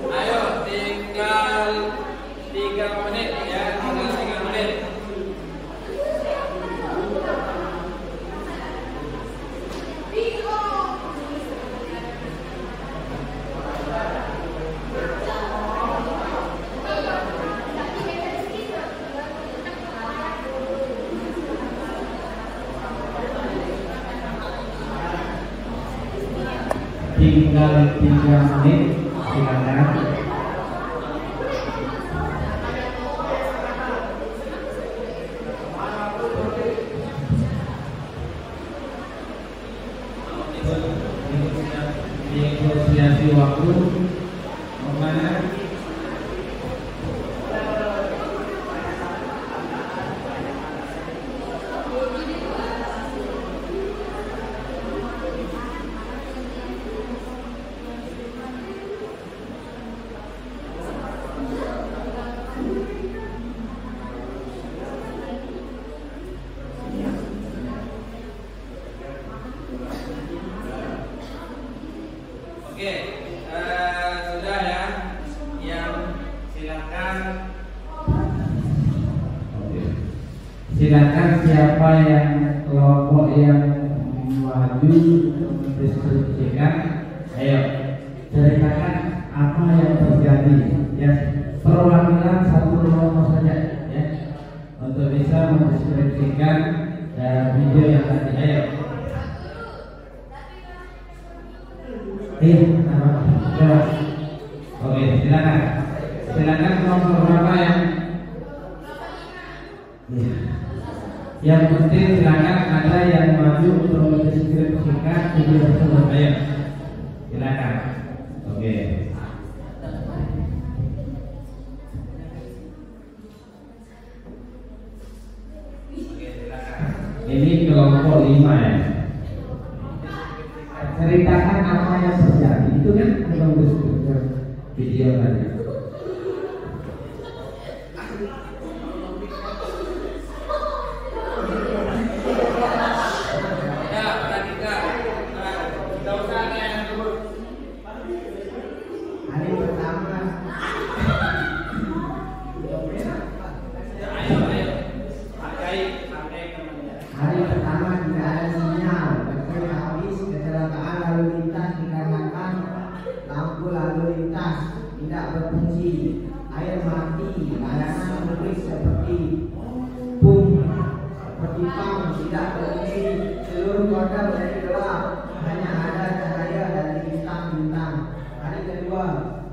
Ayo, tinggal 3 menit ya, tinggal 3 menit. Tinggal 3 menit, silakan. Negosiasi waktu kemana? Oke, sudah ya. Yang silakan. Silakan siapa yang kelompok yang maju mendiskusikan, ayo ceritakan apa yang terjadi ya, perwakilan satu kelompok saja ya, untuk bisa mendiskusikan video yang tadi. Ayo. Oke, silakan. Silakan kelompok berapa yang? Ya. Yang penting silakan ada yang maju untuk mendeskripsikan video tersebut. Ayo, silakan. Oke. Ini kelompok 5 ya. Ceritakan apa yang terjadi. Itu kan belum disebutkan video tadi. Ya, perhatikan. Tidak usah ada yang dulu. Hari pertama. Ayo. Pakai temannya. Hari pertama tidak ada sinyal. Baterai habis, kecelakaan lalu lintas dikarenakan lampu lalu lintas tidak berfungsi, air mati, layanan publik seperti pump tidak berfungsi, seluruh kota menjadi gelap, hanya ada cahaya dari bintang-bintang. Hari kedua,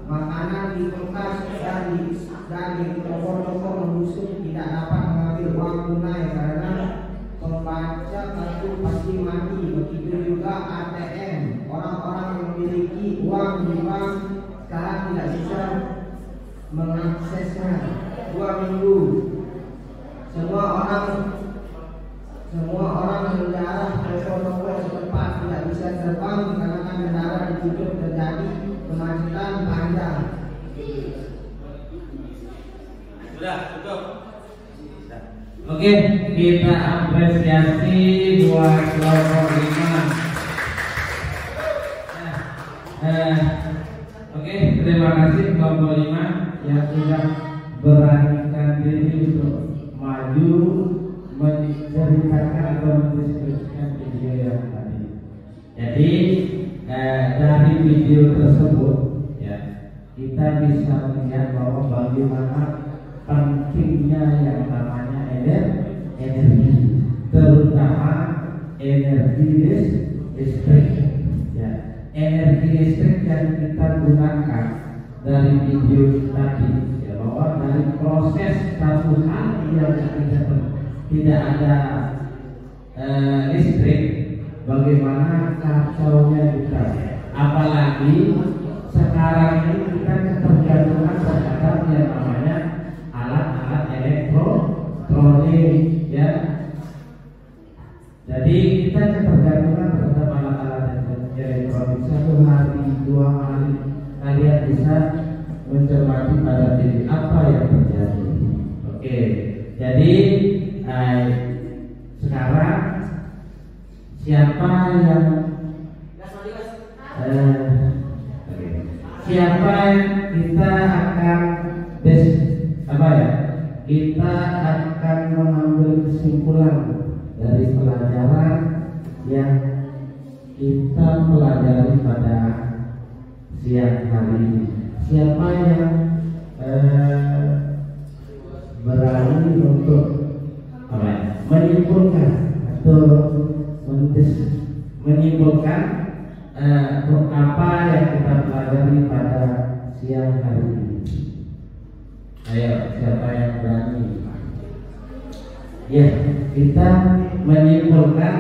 makanan di kulkas dan di toko-toko membusuk, tidak dapat mengambil uang tunai karena pembaca kartu pasti mati. Begitu juga ATM, orang-orang yang memiliki uang di bank sekarang tidak bisa mengaksesnya. 2 minggu, semua Semua orang menjarah ke toko setempat tidak bisa terbang karena kendaraan ditutup, terjadi kemacetan panjang. Sudah cukup. Oke, kita apresiasi buat kelompok 5. Oke, terima kasih kelompok 5 yang sudah beranikan diri untuk maju menceritakan atau mendiskusikan video yang tadi. Jadi dari video tersebut ya, kita bisa melihat bahwa bagaimana pentingnya yang namanya energi, terutama energi listrik. Ya, energi listrik yang kita gunakan dari video tadi, ya, bahwa dari proses satu hari yang tidak ada listrik, bagaimana kacaunya kita. Apalagi sekarang ini kita ketergantungan terhadap yang namanya alat-alat elektronik, ya. Jadi kita ketergantungan terhadap alat-alat elektronik. Satu hari, 2 hari kalian bisa mencermati pada diri apa yang terjadi. Oke, jadi sekarang siapa yang kita akan kita akan mengambil kesimpulan dari pelajaran yang kita pelajari pada siang hari ini. Siapa yang berani untuk menyimpulkan atau menyimpulkan apa yang kita pelajari pada siang hari ini? Ayo, siapa yang berani? Ya, kita menyimpulkan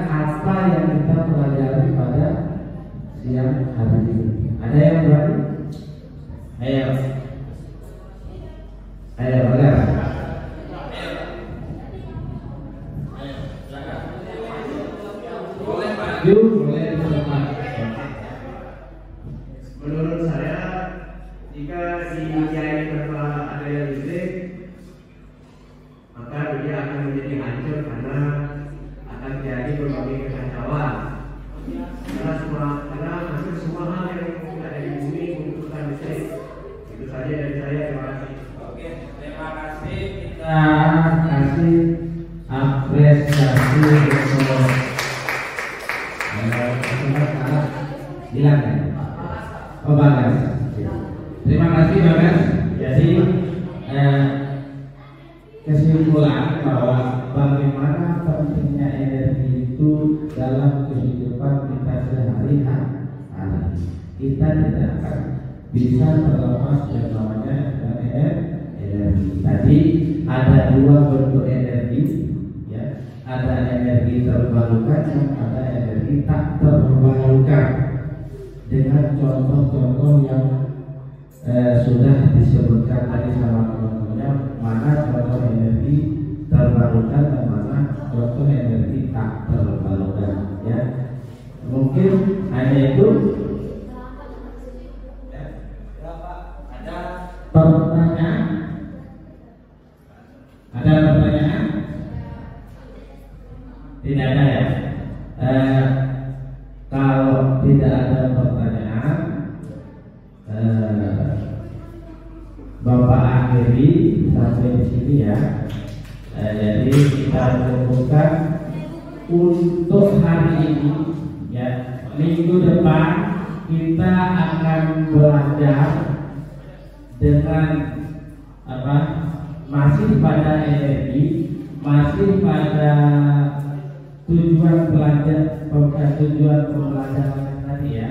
apa yang kita pelajari pada siang hari ini. Ada yang berani? Ayo, Bagas. Boleh ditempat. Menurut saya, jika di dunia ini tanpa adanya listrik, maka dunia akan menjadi hancur karena akan terjadi berbagai kekacauan. Karena hampir semua hal yang ada di bumi membutuhkan listrik. Itu saja dari saya. Terima kasih. Oke, terima kasih. Kita kasih apresiasi untuk bilang ya. Oh, Bagas. Terima kasih, Bagas. Jadi kesimpulan bahwa bagaimana pentingnya energi itu dalam kehidupan kita sehari-hari. Kita tidak akan bisa terlepas dari namanya energi. Tadi ada 2 bentuk energi, ya. Ada energi terbarukan dan ada energi tak terbarukan. Dengan contoh-contoh yang sudah disebutkan tadi sama teman-temannya, mana contoh energi terbarukan dan mana contoh energi tak terbarukan, ya. Mungkin hanya itu. Ada pertanyaan? Ada pertanyaan? Tidak ada, ya. Kalau tidak ada pertanyaan, Bapak akhiri sampai di sini, ya. Jadi kita cukupkan untuk hari ini, ya. Minggu depan kita akan belajar dengan masih pada energi, masih pada tujuan pembelajaran tadi, ya.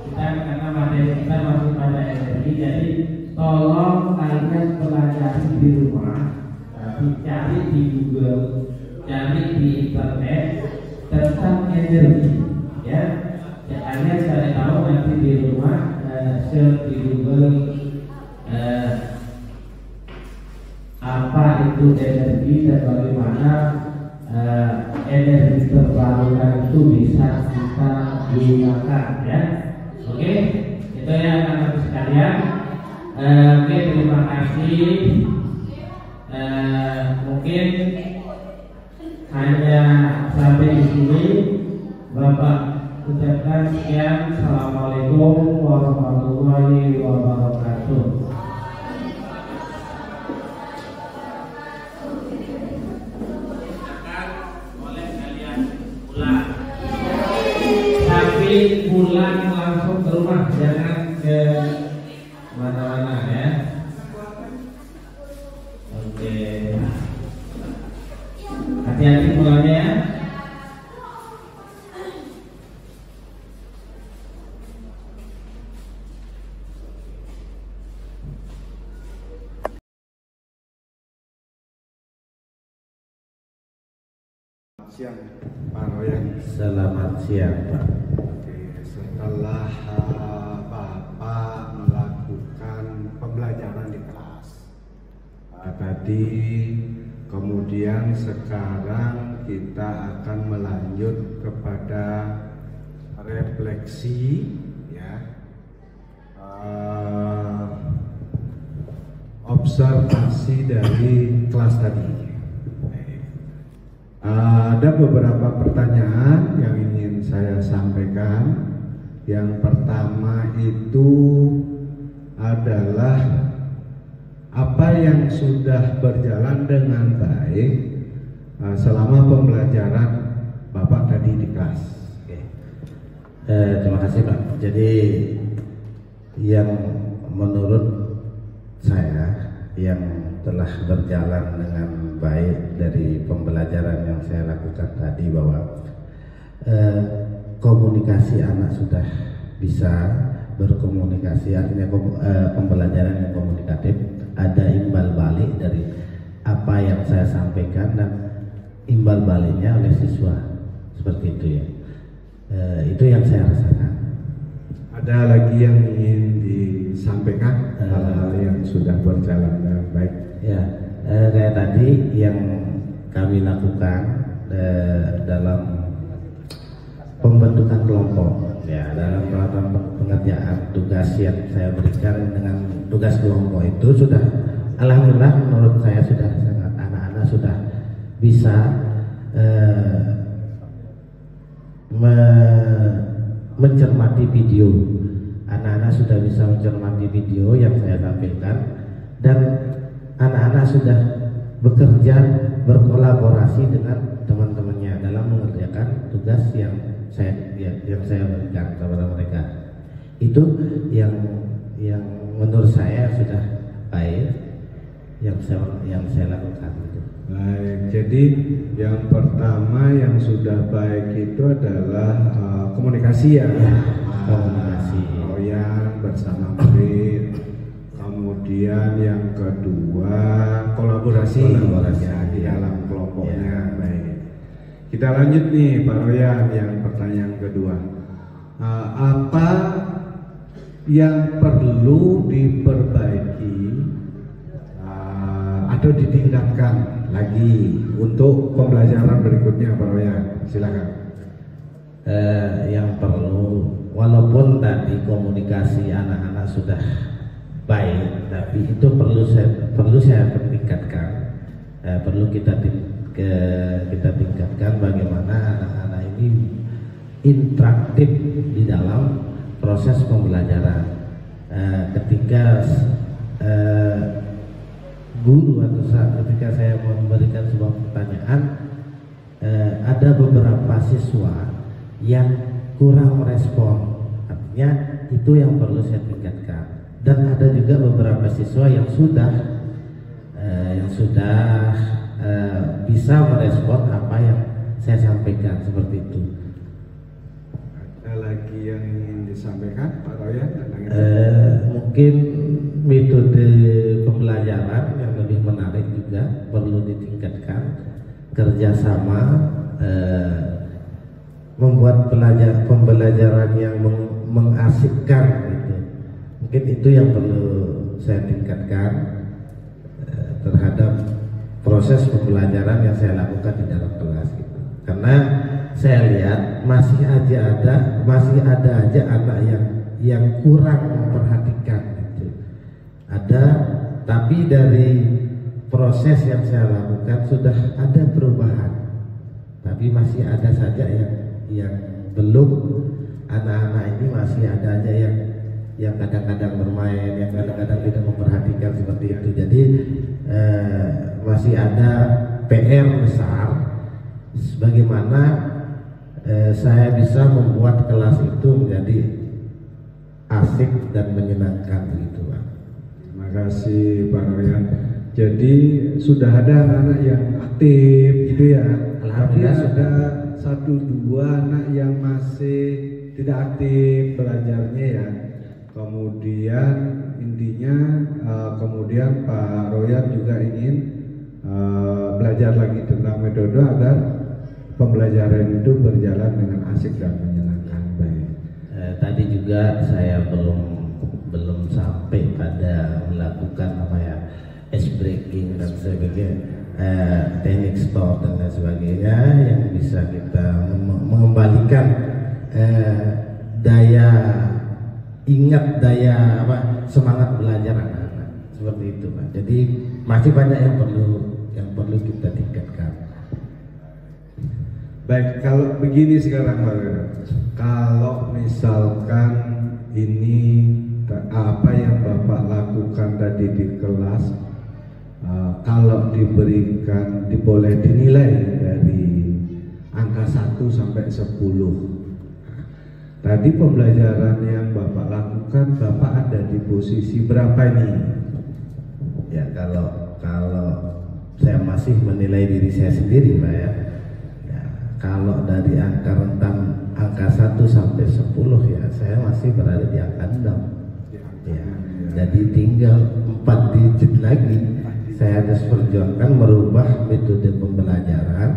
Kita karena materi kita masih pada energi, jadi tolong kalian pelajari di rumah, cari di Google, cari di internet tentang energi, ya. Kalian cari tahu nanti di rumah, search di Google perlu energi dan bagaimana energi terbarukan itu bisa kita gunakan ya. Oke, itu ya anak-anak sekalian. Oke, terima kasih. Mungkin hanya sampai di sini. Bapak ucapkan sekian. Assalamualaikum warahmatullahi wabarakatuh. Tapi pulang langsung ke rumah, jangan ke mana-mana ya. Oke. Hati-hati pulangnya ya. Siang, Pak Royan. Selamat siang, Pak. Oke, setelah Bapak melakukan pembelajaran di kelas tadi, kemudian sekarang kita akan melanjut kepada refleksi, ya, observasi dari kelas tadi. Ada beberapa pertanyaan yang ingin saya sampaikan. Yang pertama itu adalah apa yang sudah berjalan dengan baik selama pembelajaran Bapak tadi di kelas. Oke. Terima kasih Pak. Jadi yang menurut saya yang telah berjalan dengan baik dari pembelajaran yang saya lakukan tadi, bahwa komunikasi anak sudah bisa berkomunikasi, artinya pembelajaran yang komunikatif, ada imbal balik dari apa yang saya sampaikan dan imbal baliknya oleh siswa, seperti itu ya. Itu yang saya rasakan. Ada lagi yang ingin disampaikan hal-hal yang sudah berjalan dengan baik? Ya, kayak tadi yang kami lakukan dalam pembentukan kelompok, ya, dalam peraturan pengerjaan tugas yang saya berikan dengan tugas kelompok itu sudah, alhamdulillah menurut saya sudah sangat, anak-anak sudah bisa mencermati video. Anak-anak sudah bisa mencermati video yang saya tampilkan, dan anak-anak sudah bekerja berkolaborasi dengan teman-temannya dalam mengerjakan tugas yang saya berikan kepada mereka. Itu yang menurut saya sudah baik yang saya lakukan itu. Baik, jadi yang pertama yang sudah baik itu adalah komunikasi ya, komunikasi. Royan bersama murid. Kemudian yang kedua kolaborasi ya, di dalam kelompoknya. Ya. Baik, kita lanjut nih Pak Royan, yang pertanyaan kedua, apa yang perlu diperbaiki atau ditingkatkan lagi untuk pembelajaran berikutnya Pak Royan? Silakan. Yang perlu, walaupun tadi komunikasi anak-anak sudah baik, tapi itu perlu saya tingkatkan. Perlu kita tingkatkan bagaimana anak-anak ini interaktif di dalam proses pembelajaran. Ketika guru atau ketika saya memberikan sebuah pertanyaan, ada beberapa siswa yang kurang merespon, artinya itu yang perlu saya tingkatkan. Dan ada juga beberapa siswa yang sudah bisa merespon apa yang saya sampaikan, seperti itu. Ada lagi yang ingin disampaikan Pak Royan? Mungkin metode pembelajaran yang lebih menarik juga perlu ditingkatkan, kerjasama, membuat pembelajaran yang mengasikkan gitu. Mungkin itu yang perlu saya tingkatkan terhadap proses pembelajaran yang saya lakukan di dalam kelas gitu. Karena saya lihat masih ada aja anak yang kurang memperhatikan gitu. Ada, tapi dari proses yang saya lakukan sudah ada perubahan, tapi masih ada saja yang belum. Anak-anak ini masih ada aja yang kadang-kadang bermain, yang kadang-kadang tidak memperhatikan seperti itu. Jadi masih ada PR besar bagaimana saya bisa membuat kelas itu menjadi asik dan menyenangkan gitu, Pak. Terima kasih Pak Royan. Jadi sudah ada anak yang aktif gitu ya. Tapi ada 1-2 anak yang masih tidak aktif belajarnya ya. Kemudian intinya kemudian Pak Royan juga ingin belajar lagi tentang metode agar pembelajaran itu berjalan dengan asik dan menyenangkan. Baik. Tadi juga saya belum sampai pada melakukan ice breaking dan sebagainya, teknik stop dan lain sebagainya yang bisa kita mengembalikan daya ingat, semangat belajar anak-anak seperti itu, Pak. Jadi masih banyak yang perlu kita tingkatkan. Baik, kalau begini sekarang Pak, kalau misalkan ini apa yang Bapak lakukan tadi di kelas, kalau boleh dinilai dari angka 1 sampai 10. Tadi pembelajaran yang Bapak lakukan, Bapak ada di posisi berapa ini? Ya, kalau saya masih menilai diri saya sendiri, Pak ya. Kalau dari angka rentang angka 1 sampai 10 ya, saya masih berada di angka 6. Ya, jadi tinggal 4 digit lagi. Saya harus perjuangkan merubah metode pembelajaran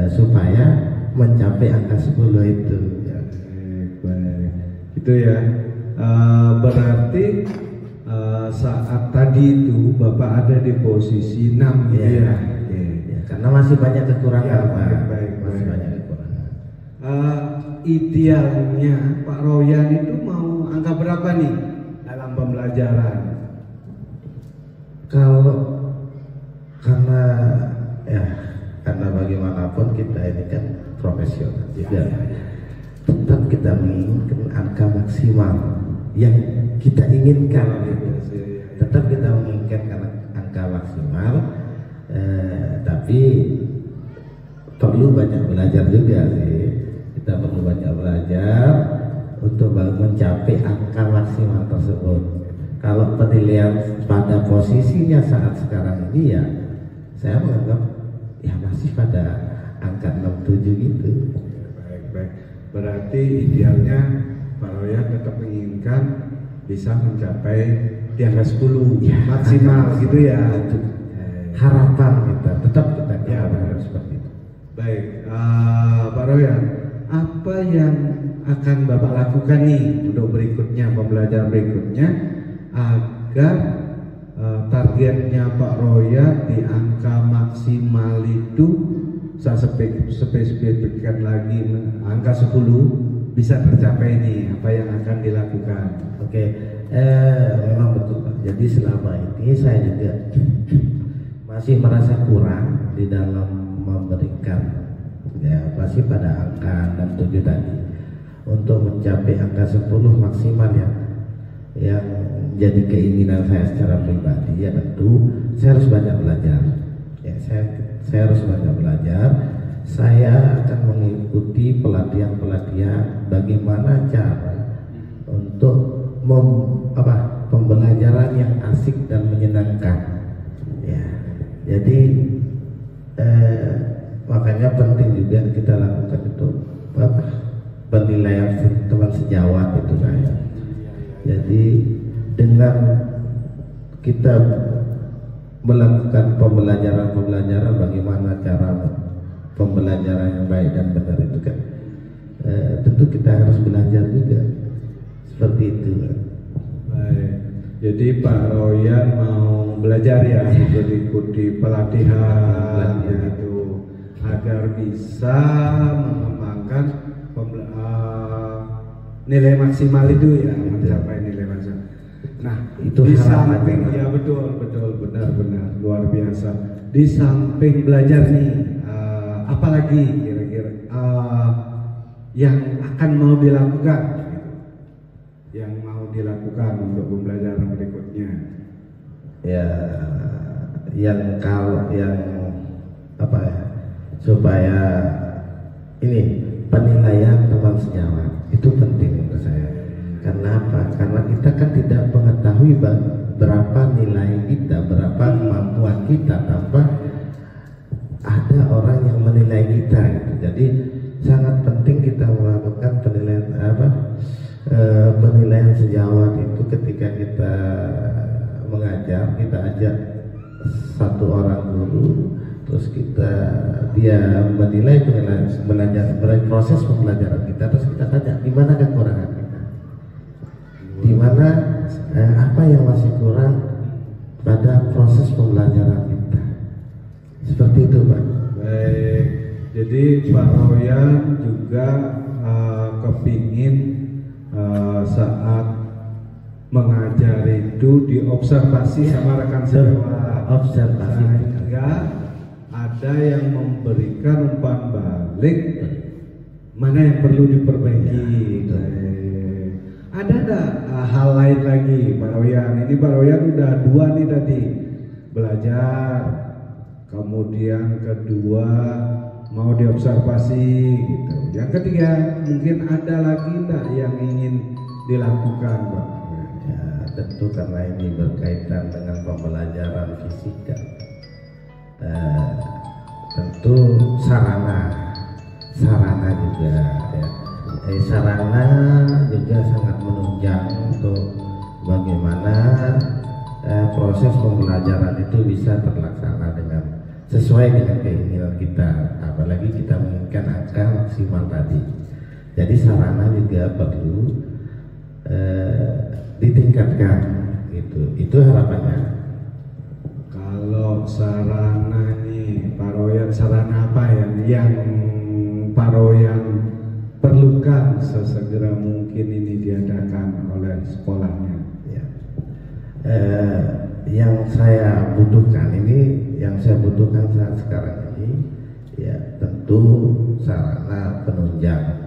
supaya mencapai angka 10 itu. Ya. Baik, gitu ya. Berarti saat tadi itu Bapak ada di posisi 6 gitu ya. Karena masih banyak kekurangan, Pak. Masih banyak kekurangan. Idealnya Pak Royan itu mau angka berapa nih dalam pembelajaran? Karena bagaimanapun kita ini kan profesional juga. Tetap kita menginginkan angka maksimal yang kita inginkan. Tetap kita menginginkan angka maksimal. Tapi perlu banyak belajar juga sih. Kita perlu banyak belajar untuk mencapai angka maksimal tersebut. Kalau penilaian pada posisinya saat sekarang ini ya, saya menganggap ya masih pada angka 67 gitu. Baik. Berarti idealnya Pak Royan tetap menginginkan bisa mencapai di angka 10 ya, maksimal gitu ya. Harapan tetap kita harus seperti itu. Baik, Pak Royan, apa yang akan Bapak lakukan nih untuk berikutnya, pembelajaran berikutnya, agar targetnya Pak Royan di angka maksimal itu saya spesifikkan lagi angka 10 bisa tercapai nih, apa yang akan dilakukan? Oke, memang betul Pak. Jadi selama ini saya juga masih merasa kurang di dalam memberikan masih pada angka 67 tadi. Untuk mencapai angka 10 maksimal yang jadi keinginan saya secara pribadi, ya tentu saya harus banyak belajar. Ya, saya harus banyak belajar. Saya akan mengikuti pelatihan bagaimana cara untuk pembelajaran yang asik dan menyenangkan. Ya. Jadi makanya penting juga kita lakukan itu penilaian teman sejawat itu saya. Jadi dengan kita melakukan pembelajaran bagaimana cara pembelajaran yang baik dan benar itu kan tentu kita harus belajar juga seperti itu. Baik. Jadi Pak Royan mau belajar ya, ikuti pelatihan begitu agar bisa mengembangkan nilai maksimal itu ya, mencapai nilai maksimal. Nah, itu di harapannya. samping ya betul benar luar biasa. Di samping belajar nih, apalagi kira-kira yang akan mau dilakukan? Yang mau dilakukan untuk pembelajaran berikutnya? Ya, yang kalau yang apa ya, supaya ini penilaian teman sejawat itu penting menurut saya. Karena apa? Karena kita kan tidak mengetahui berapa nilai kita, berapa kemampuan kita tanpa ada orang yang menilai kita. Gitu. Jadi sangat penting kita melakukan penilaian penilaian sejawat itu ketika kita mengajar, kita ajak satu orang guru, terus dia menilai proses pembelajaran kita, terus kita tanya di mana kekurangan kita, di mana apa yang masih kurang pada proses pembelajaran kita, seperti itu Pak. Baik, jadi Pak Royan juga kepingin saat mengajar itu diobservasi sama rekan sejawat, observasi sehingga ada yang memberikan umpan balik mana yang perlu diperbaiki. Ada hal lain lagi Pak Royan? Ini Pak Royan udah 2 nih tadi, belajar, kemudian kedua mau diobservasi gitu. Yang ketiga mungkin ada lagi enggak yang ingin dilakukan Pak? Ya, tentu karena ini berkaitan dengan pembelajaran fisika, tentu sarana juga ya. Sarana juga sangat menunjang untuk bagaimana proses pembelajaran itu bisa terlaksana dengan sesuai dengan keinginan kita, apalagi kita menginginkan angka maksimal tadi. Jadi sarana juga perlu ditingkatkan, gitu. Itu harapannya. Kalau sarana nih Pak Royan, sarana apa yang Pak Royan perlukan sesegera mungkin ini diadakan oleh sekolahnya? Ya. Yang saya butuhkan saat sekarang ini ya tentu sarana penunjang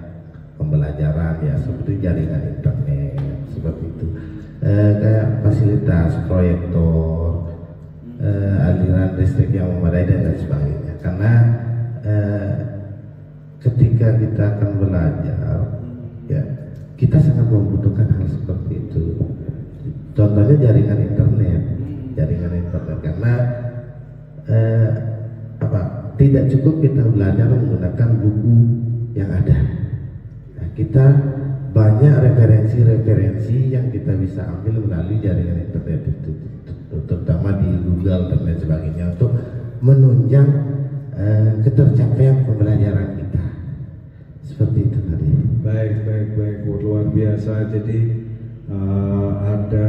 pembelajaran ya, seperti jaringan internet seperti itu, kayak fasilitas proyektor, aliran listrik yang memadai dan lain sebagainya. Karena ketika kita akan belajar ya kita sangat membutuhkan hal seperti itu. Contohnya jaringan internet karena tidak cukup kita belajar menggunakan buku yang ada. Nah, kita banyak referensi yang kita bisa ambil melalui jaringan internet itu, terutama di Google dan lain sebagainya, untuk menunjang ketercapaian pembelajaran kita. Seperti itu tadi. Baik, luar biasa. Jadi ada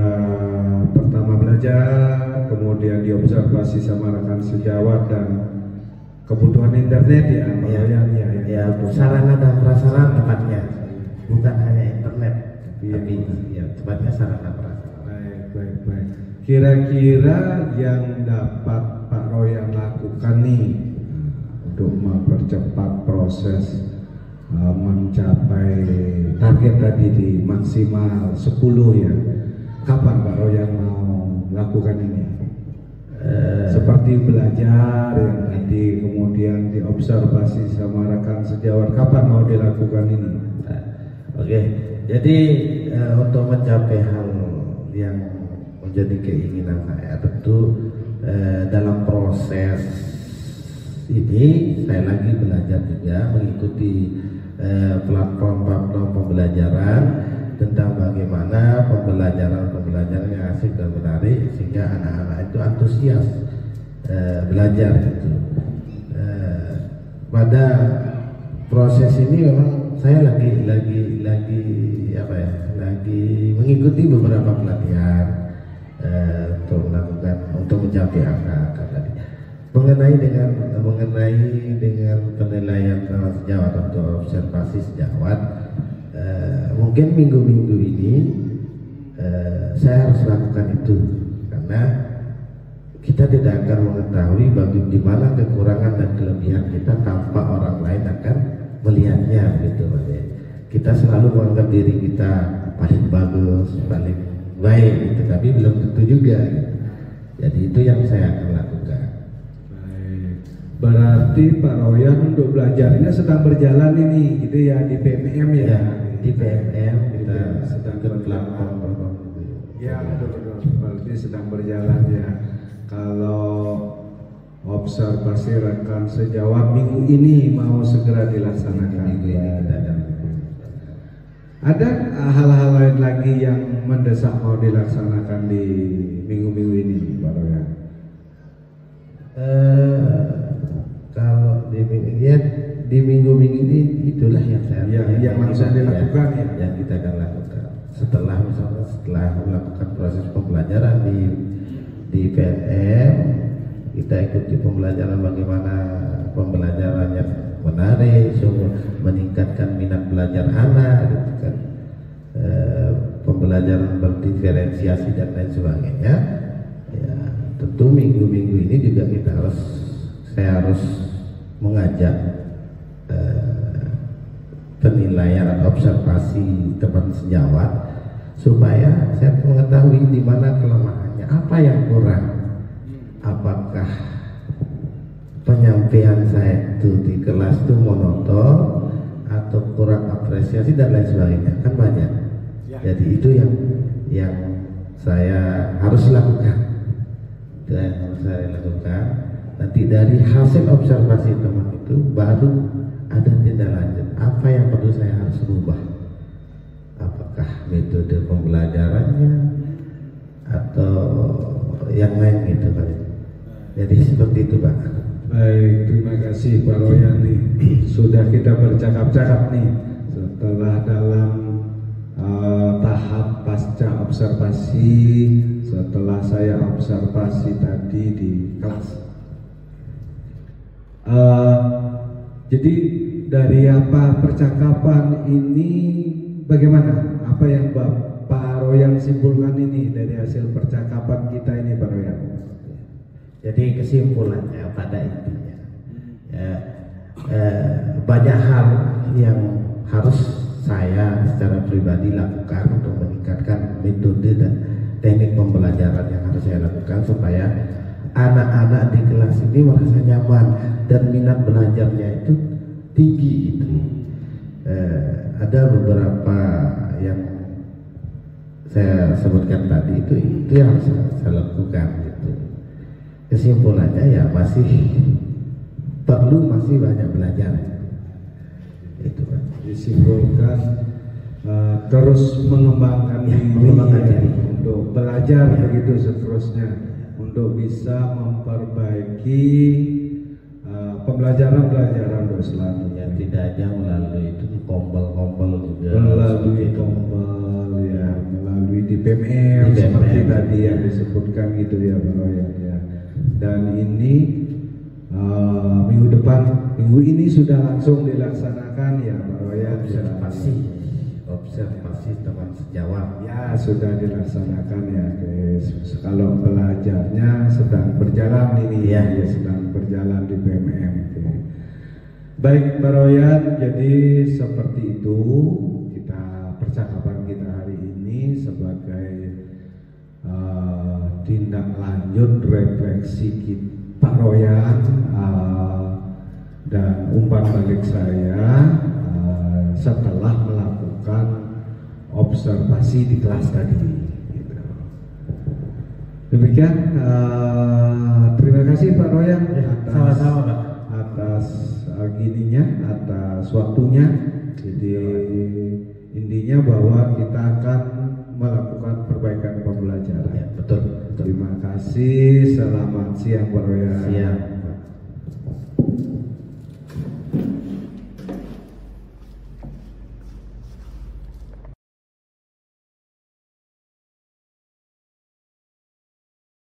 pertama belajar, kemudian diobservasi sama rekan sejawat, dan kebutuhan internet ya, ya, sarana dan prasarana tepatnya, bukan hanya internet, tapi ya tepatnya sarana prasarana. Baik. Kira-kira yang dapat Pak Royan lakukan nih untuk mempercepat proses mencapai target tadi di maksimal 10 ya, kapan Pak Royan mau lakukan ini? Seperti belajar yang tadi, kemudian diobservasi sama rekan sejawat, kapan mau dilakukan ini? Oke, jadi untuk mencapai hal yang menjadi keinginan saya, tentu dalam proses ini saya lagi belajar juga, mengikuti platform pembelajaran tentang bagaimana pembelajaran yang asik dan menarik sehingga anak-anak itu antusias belajar gitu. Pada proses ini memang saya lagi mengikuti beberapa pelatihan untuk melakukan untuk mencapai angka tadi. Mengenai dengan penilaian sejawat untuk observasi sejawat, mungkin minggu-minggu ini saya harus lakukan itu karena kita tidak akan mengetahui di mana kekurangan dan kelebihan kita tanpa orang lain akan melihatnya gitu. Kita selalu menganggap diri kita paling bagus, paling baik gitu, tapi belum tentu juga gitu. Jadi itu yang saya akan lakukan. Berarti Pak Royan untuk belajarnya sedang berjalan ini gitu ya di PMM ya? Ya, di PMM kita sedang berkelakon. Ya betul-betul, berarti sedang berjalan ya. Kalau observasi rekan sejawat minggu ini mau segera dilaksanakan. Minggu ini kita akan. Ada hal-hal lain lagi yang mendesak mau dilaksanakan di minggu-minggu ini Pak Royan? Kalau di minggu-minggu ini itulah yang saya yang langsung dilakukan ya, yang kita akan lakukan setelah melakukan proses pembelajaran di PNM, kita ikuti pembelajaran bagaimana pembelajarannya menarik, meningkatkan minat belajar anak gitu kan, pembelajaran berdiferensiasi dan lain sebagainya ya. Tentu minggu-minggu ini juga saya harus mengajak penilaian atau observasi teman sejawat supaya saya mengetahui di mana kelemahannya, apa yang kurang, apakah penyampaian saya itu di kelas itu monoton atau kurang apresiasi dan lain sebagainya, kan banyak. Jadi itu yang saya harus lakukan. Itu yang harus saya lakukan. Nanti dari hasil observasi teman itu baru ada tindak lanjut. Apa yang perlu saya harus rubah? Apakah metode pembelajarannya atau yang lain gitu Pak. Jadi seperti itu Pak. Baik, terima kasih Pak Royan nih. Sudah kita bercakap-cakap nih setelah dalam tahap pasca observasi, setelah saya observasi tadi di kelas. Jadi dari apa percakapan ini bagaimana? Apa yang Pak Royan simpulkan ini dari hasil percakapan kita ini Pak Royan? Jadi kesimpulannya pada intinya banyak hal yang harus saya secara pribadi lakukan untuk meningkatkan metode dan teknik pembelajaran yang harus saya lakukan supaya anak-anak di kelas ini merasa nyaman dan minat belajarnya itu tinggi gitu. Ada beberapa yang saya sebutkan tadi itu yang harus saya lakukan gitu. Kesimpulannya ya masih banyak belajar itu Pak. Disimpulkan terus mengembangkan diri untuk belajar begitu seterusnya untuk bisa memperbaiki pembelajaran selanjutnya. Tidak hanya melalui itu kompel juga melalui kompel ya, melalui di PMM seperti tadi yang disebutkan gitu ya Pak Royan ya. Dan ini minggu ini sudah langsung dilaksanakan ya Pak Royan. Observasi teman sejawat ya sudah dilaksanakan ya guys. Kalau belajarnya sedang berjalan ini ya, sedang berjalan di PMM. Baik Pak Royan, jadi seperti itu percakapan kita hari ini sebagai tindak lanjut refleksi Pak Royan dan umpan balik saya setelah melakukan observasi di kelas tadi. Demikian, terima kasih Pak Royan atas atas waktunya. Jadi intinya bahwa kita akan melakukan perbaikan pembelajaran. Ya, betul. Terima kasih. Selamat siang Pak Royan. Siang.